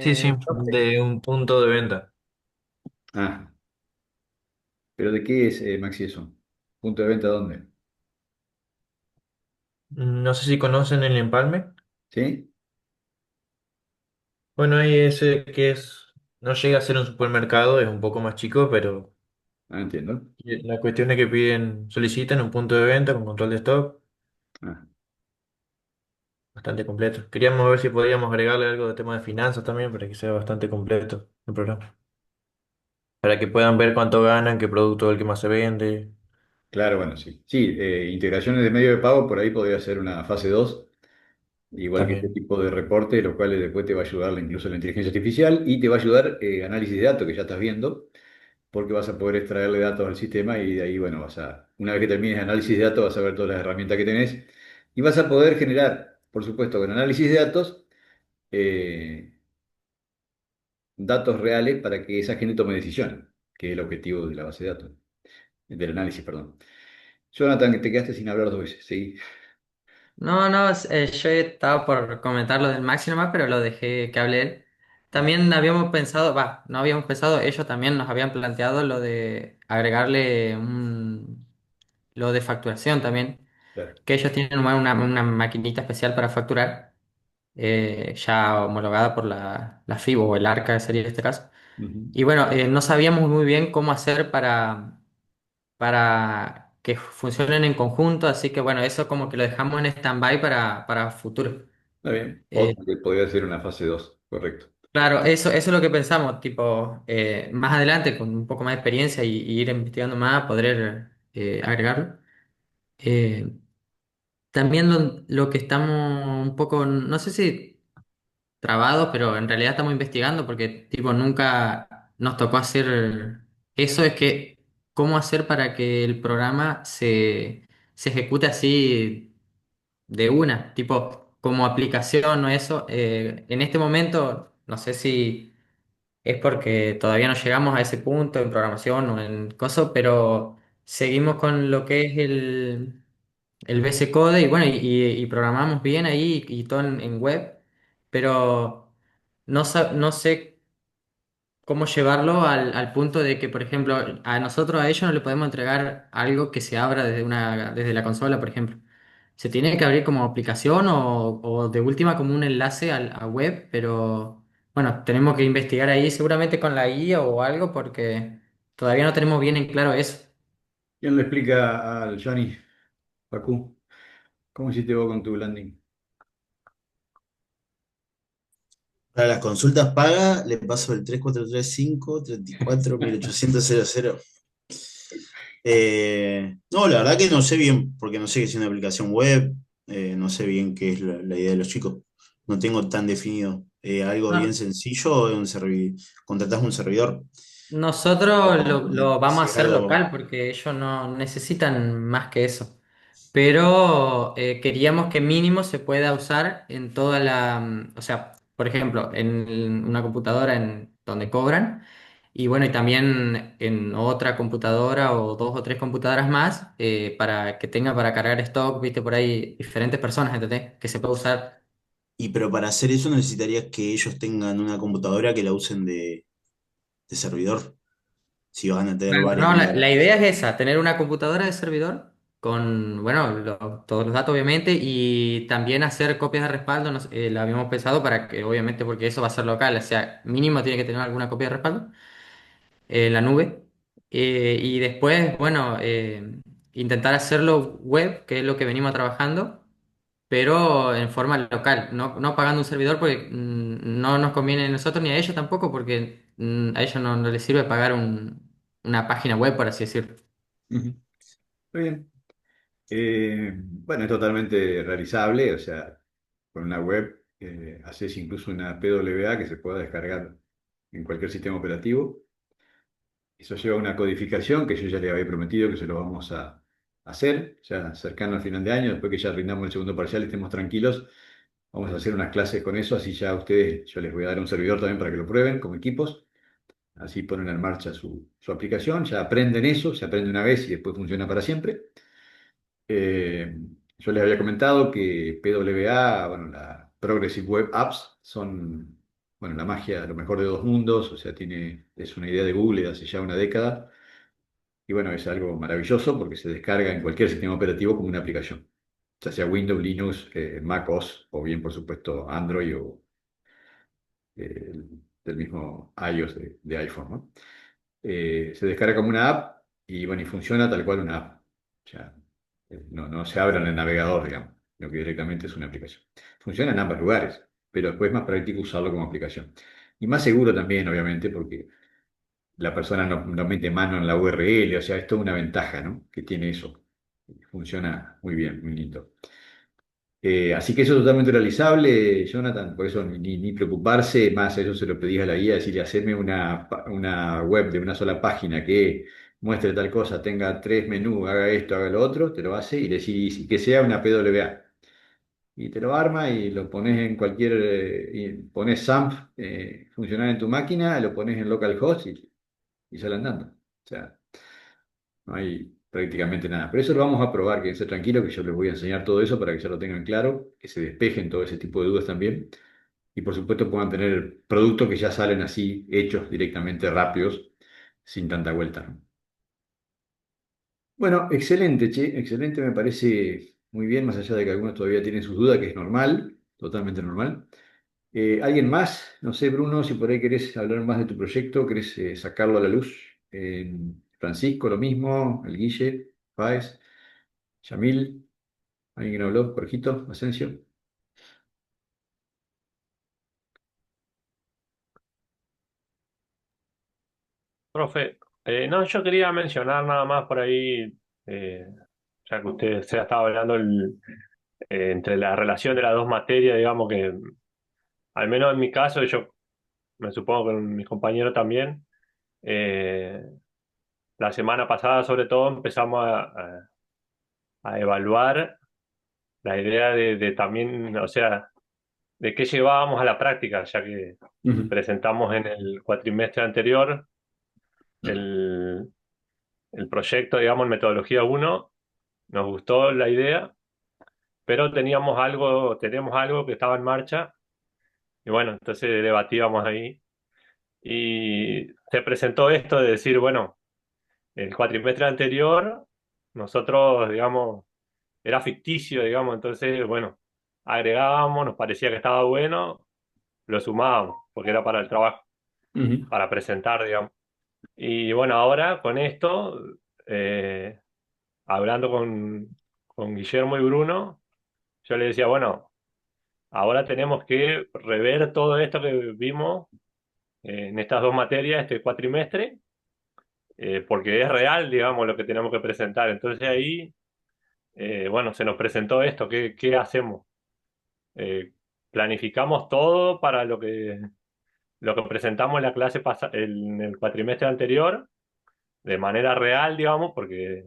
Sí, sí, No sé. de un punto de venta. Ah, pero ¿de qué es, Maxi, eso? ¿Punto de venta dónde? No sé si conocen el Empalme. ¿Sí? Bueno, ahí ese que es, no llega a ser un supermercado, es un poco más chico, pero Ah, entiendo. la cuestión es que piden, solicitan un punto de venta con control de stock Ah, bastante completo. Queríamos ver si podíamos agregarle algo de tema de finanzas también para que sea bastante completo el programa. Para que puedan ver cuánto ganan, qué producto es el que más se vende. claro, bueno, sí. Sí, integraciones de medio de pago, por ahí podría ser una fase 2 igual que este También. tipo de reporte, lo cual después te va a ayudar incluso la inteligencia artificial y te va a ayudar análisis de datos que ya estás viendo, porque vas a poder extraerle datos al sistema y de ahí, bueno, una vez que termines análisis de datos, vas a ver todas las herramientas que tenés y vas a poder generar, por supuesto, con análisis de datos, eh, datos reales para que esa gente tome decisiones, que es el objetivo de la base de datos, del análisis, perdón. Jonathan, que te quedaste sin hablar 2 veces, sí. No, no, yo estaba por comentar lo del Maxi nomás, pero lo dejé que hable él. También habíamos pensado, va, no habíamos pensado, ellos también nos habían planteado lo de agregarle lo de facturación también, Claro. que ellos tienen una maquinita especial para facturar, ya homologada por la FIBO o el ARCA sería este caso. Ujú. Y bueno, no sabíamos muy bien cómo hacer para que funcionen en conjunto, así que bueno, eso como que lo dejamos en stand-by para futuro. Está bien. Eh, Otro que podría ser una fase 2, correcto. claro, eso es lo que pensamos, tipo, más adelante con un poco más de experiencia y ir investigando más, poder agregarlo. Eh, también lo que estamos un poco, no sé si trabados, pero en realidad estamos investigando porque tipo nunca nos tocó hacer eso, es que cómo hacer para que el programa se ejecute así de una, tipo como aplicación o eso. En este momento, no sé si es porque todavía no llegamos a ese punto en programación o en cosas, pero seguimos con lo que es el VS Code y bueno, y programamos bien ahí y todo en web, pero no sé cómo llevarlo al punto de que, por ejemplo, a nosotros, a ellos no le podemos entregar algo que se abra desde la consola, por ejemplo. Se tiene que abrir como aplicación o de última como un enlace a web, pero bueno, tenemos que investigar ahí seguramente con la guía o algo porque todavía no tenemos bien en claro eso. ¿Quién le explica al Johnny, Facu, cómo hiciste vos con tu landing? Para las consultas pagas le paso el 3435 34 1800. No, la verdad que no sé bien, porque no sé qué es una aplicación web, no sé bien qué es la idea de los chicos. No tengo tan definido. Algo bien No, sencillo, contratás un servidor. nosotros lo vamos a Si es hacer algo. local porque ellos no necesitan más que eso. Pero queríamos que mínimo se pueda usar en toda o sea, por ejemplo, en una computadora en donde cobran y bueno, y también en otra computadora o dos o tres computadoras más para que tenga para cargar stock, viste, por ahí diferentes personas, ¿entendés? Que se pueda usar. Y pero para hacer eso necesitarías que ellos tengan una computadora que la usen de servidor. Si van a tener Claro, varias no, la unidades. idea es esa, tener una computadora de servidor con, bueno, todos los datos obviamente, y también hacer copias de respaldo, lo habíamos pensado para que, obviamente, porque eso va a ser local, o sea, mínimo tiene que tener alguna copia de respaldo en la nube. Y después, bueno, intentar hacerlo web, que es lo que venimos trabajando, pero en forma local, no pagando un servidor porque no nos conviene a nosotros ni a ellos tampoco, porque a ellos no les sirve pagar una página web, por así decirlo. Ujú. Muy bien. Bueno, es totalmente realizable, o sea, con una web haces incluso una PWA que se pueda descargar en cualquier sistema operativo. Eso lleva una codificación que yo ya le había prometido que se lo vamos a hacer, ya cercano al final de año, después que ya rindamos el segundo parcial y estemos tranquilos. Vamos a hacer unas clases con eso, así ya ustedes, yo les voy a dar un servidor también para que lo prueben como equipos, así ponen en marcha su aplicación, ya aprenden eso, se aprende una vez y después funciona para siempre. Eh, yo les había comentado que PWA, bueno, la Progressive Web Apps son, bueno, la magia, lo mejor de dos mundos, o sea, es una idea de Google de hace ya una década, y bueno, es algo maravilloso porque se descarga en cualquier sistema operativo como una aplicación, ya sea Windows, Linux, Mac OS, o bien, por supuesto, Android o del mismo iOS de iPhone, ¿no? Se descarga como una app y bueno, y funciona tal cual una app. O sea, no se abre en el navegador, digamos, lo que directamente es una aplicación. Funciona en ambos lugares, pero después es más práctico usarlo como aplicación. Y más seguro también, obviamente, porque la persona no mete mano en la URL, o sea, es toda una ventaja, ¿no? Que tiene eso. Funciona muy bien, muy lindo. Así que eso es totalmente realizable, Jonathan, por eso ni preocuparse, más eso se lo pedí a la guía, decirle, hacerme una web de una sola página que muestre tal cosa, tenga tres menús, haga esto, haga lo otro, te lo hace y decís y que sea una PWA. Y te lo arma y lo pones en cualquier, y pones XAMPP, funcionar en tu máquina, lo pones en localhost y sale andando. O sea, no hay prácticamente nada. Pero eso lo vamos a probar, que tranquilo, que yo les voy a enseñar todo eso para que ya lo tengan claro, que se despejen todo ese tipo de dudas también. Y por supuesto puedan tener productos que ya salen así, hechos directamente rápidos, sin tanta vuelta, ¿no? Bueno, excelente, che, excelente, me parece muy bien, más allá de que algunos todavía tienen sus dudas, que es normal, totalmente normal. ¿Alguien más? No sé, Bruno, si por ahí querés hablar más de tu proyecto, querés sacarlo a la luz. Francisco, lo mismo, el Guille, Páez, Yamil, ¿alguien que no habló? Jorgito, Asensio. Profe, no, yo quería mencionar nada más por ahí, eh, ya que usted se ha estado hablando entre la relación de las dos materias, digamos que, al menos en mi caso, yo me supongo que con mis compañeros también, eh, la semana pasada sobre todo empezamos a evaluar la idea de también, o sea, de qué llevábamos a la práctica, ya que Ujú. presentamos en el cuatrimestre anterior el, el proyecto, digamos, en metodología uno. Nos gustó la idea, pero teníamos algo que estaba en marcha, y bueno, entonces debatíamos ahí. Y se presentó esto de decir, bueno, el cuatrimestre anterior, nosotros, digamos, era ficticio, digamos, entonces, bueno, agregábamos, nos parecía que estaba bueno, lo sumábamos, porque era para el trabajo, Ujú. para presentar, digamos. Y bueno, ahora con esto, eh, hablando con Guillermo y Bruno, yo le decía, bueno, ahora tenemos que rever todo esto que vimos en estas dos materias, este cuatrimestre, porque es real, digamos, lo que tenemos que presentar. Entonces ahí, bueno, se nos presentó esto, ¿qué hacemos? Eh, Planificamos todo para lo que presentamos en la en el cuatrimestre anterior, de manera real, digamos, porque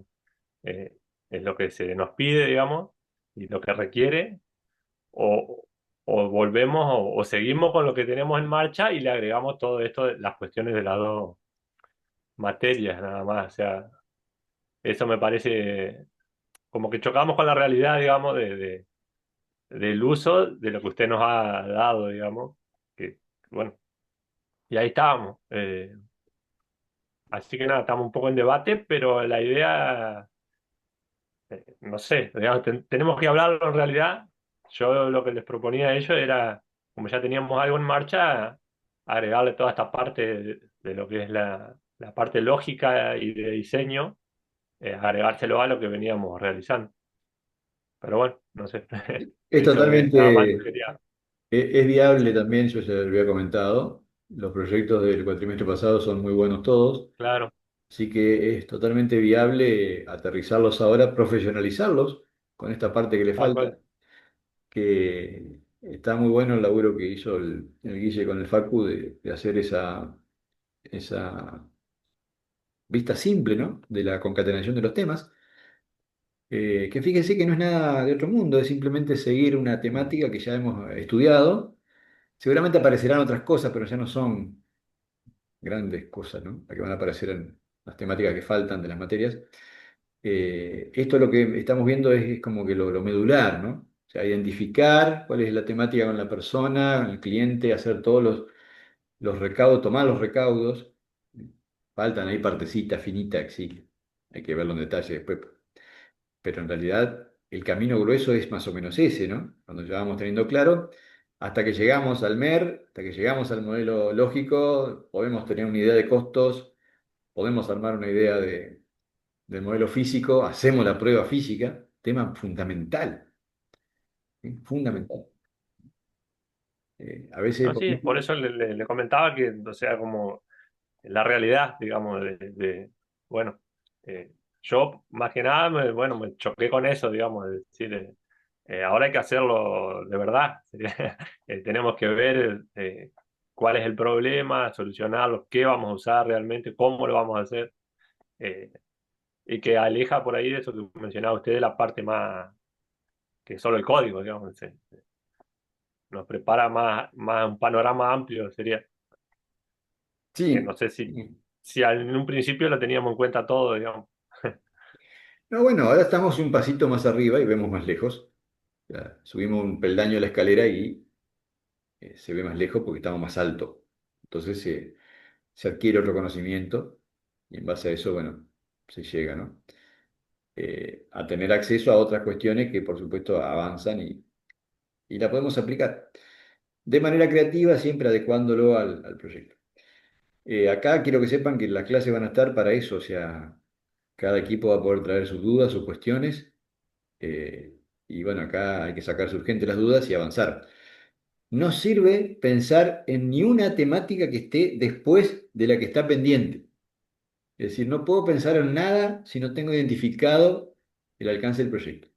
eh, es lo que se nos pide, digamos, y lo que requiere, o, o volvemos o seguimos con lo que tenemos en marcha y le agregamos todo esto, las cuestiones de las dos materias, nada más. O sea, eso me parece como que chocamos con la realidad, digamos, del uso de lo que usted nos ha dado, digamos, que, bueno, y ahí estábamos. Así que nada, estamos un poco en debate, pero la idea no sé, digamos, tenemos que hablarlo en realidad. Yo lo que les proponía a ellos era, como ya teníamos algo en marcha, agregarle toda esta parte de lo que es la parte lógica y de diseño, agregárselo a lo que veníamos realizando. Pero bueno, no sé. Es Eso que nada más totalmente, quería. es viable también, yo ya lo había comentado, los proyectos del cuatrimestre pasado son muy buenos todos, Claro, así que es totalmente viable aterrizarlos ahora, profesionalizarlos con esta parte que le tal falta, cual. que está muy bueno el laburo que hizo el Guille con el Facu de hacer esa vista simple, ¿no? De la concatenación de los temas, que fíjense que no es nada de otro mundo, es simplemente seguir una temática que ya hemos estudiado. Seguramente aparecerán otras cosas, pero ya no son grandes cosas, ¿no? Las que van a aparecer en las temáticas que faltan de las materias. Esto lo que estamos viendo es como que lo medular, ¿no? O sea, identificar cuál es la temática con la persona, el cliente, hacer todos los recaudos, tomar los recaudos. Faltan ahí partecitas finitas, que sí, hay que verlo en detalle después. Pero en realidad el camino grueso es más o menos ese, ¿no? Cuando ya vamos teniendo claro, hasta que llegamos al MER, hasta que llegamos al modelo lógico, podemos tener una idea de costos, podemos armar una idea del modelo físico, hacemos la prueba física, tema fundamental, ¿sí? Fundamental. A veces, No, por sí, por ejemplo, eso le comentaba que, o sea, como la realidad, digamos, bueno, yo más que nada, bueno, me choqué con eso, digamos, de decir, ahora hay que hacerlo de verdad. Tenemos que ver cuál es el problema, solucionarlo, qué vamos a usar realmente, cómo lo vamos a hacer, eh, y que aleja por ahí de eso que mencionaba usted, de la parte más, que solo el código, digamos, nos prepara más un panorama amplio, sería, que sí. no sé si en un principio lo teníamos en cuenta todo, digamos. No, bueno, ahora estamos un pasito más arriba y vemos más lejos. Ya, subimos un peldaño de la escalera y se ve más lejos porque estamos más alto. Entonces se adquiere otro conocimiento y en base a eso, bueno, se llega, ¿no? A tener acceso a otras cuestiones que por supuesto avanzan y la podemos aplicar de manera creativa, siempre adecuándolo al proyecto. Acá quiero que sepan que las clases van a estar para eso, o sea, cada equipo va a poder traer sus dudas, sus cuestiones, eh, y bueno, acá hay que sacarse urgente las dudas y avanzar. No sirve pensar en ni una temática que esté después de la que está pendiente. Es decir, no puedo pensar en nada si no tengo identificado el alcance del proyecto.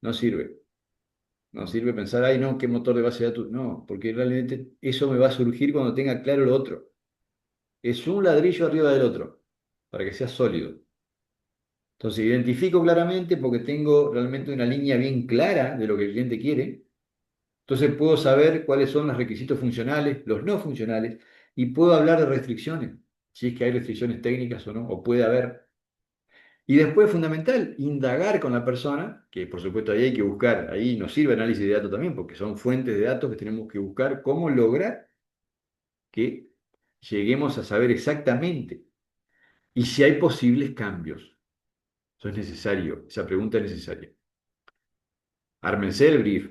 No sirve. No sirve pensar, ay, no, qué motor de base de datos. No, porque realmente eso me va a surgir cuando tenga claro lo otro. Es un ladrillo arriba del otro, para que sea sólido. Entonces, identifico claramente porque tengo realmente una línea bien clara de lo que el cliente quiere. Entonces, puedo saber cuáles son los requisitos funcionales, los no funcionales, y puedo hablar de restricciones, si es que hay restricciones técnicas o no, o puede haber. Y después, fundamental, indagar con la persona, que por supuesto ahí hay que buscar, ahí nos sirve análisis de datos también, porque son fuentes de datos que tenemos que buscar cómo lograr que lleguemos a saber exactamente y si hay posibles cambios. Eso es necesario, esa pregunta es necesaria. Ármense el brief,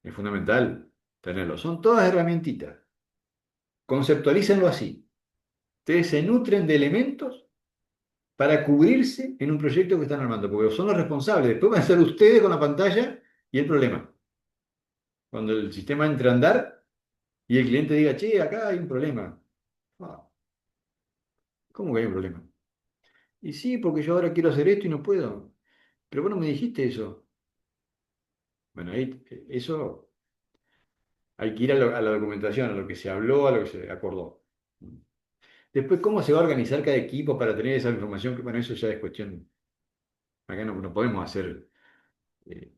es fundamental tenerlo. Son todas herramientitas. Conceptualícenlo así. Ustedes se nutren de elementos para cubrirse en un proyecto que están armando, porque son los responsables. Después van a ser ustedes con la pantalla y el problema. Cuando el sistema entre a andar y el cliente diga, che, acá hay un problema. Ah, ¿cómo que hay un problema? Y sí, porque yo ahora quiero hacer esto y no puedo. Pero vos no me dijiste eso. Bueno, ahí eso hay que ir a la documentación, a lo que se habló, a lo que se acordó. Después, ¿cómo se va a organizar cada equipo para tener esa información? Bueno, eso ya es cuestión. Acá no podemos hacer, eh,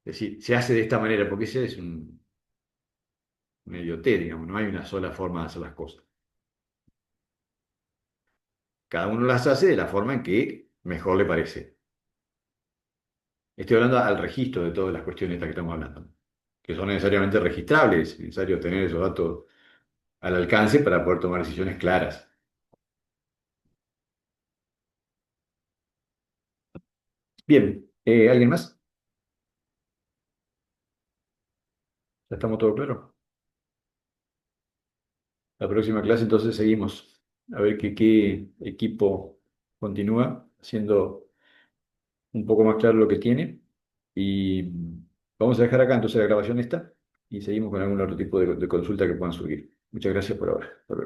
decir, se hace de esta manera, porque ese es una idiotez, digamos, no hay una sola forma de hacer las cosas. Cada uno las hace de la forma en que mejor le parece. Estoy hablando al registro de todas las cuestiones estas que estamos hablando, que son necesariamente registrables, es necesario tener esos datos al alcance para poder tomar decisiones claras. Bien, ¿alguien más? ¿Ya estamos todo claro? La próxima clase entonces seguimos a ver qué equipo continúa haciendo un poco más claro lo que tiene. Y vamos a dejar acá entonces la grabación esta y seguimos con algún otro tipo de consulta que puedan surgir. Muchas gracias por ahora. Hasta luego.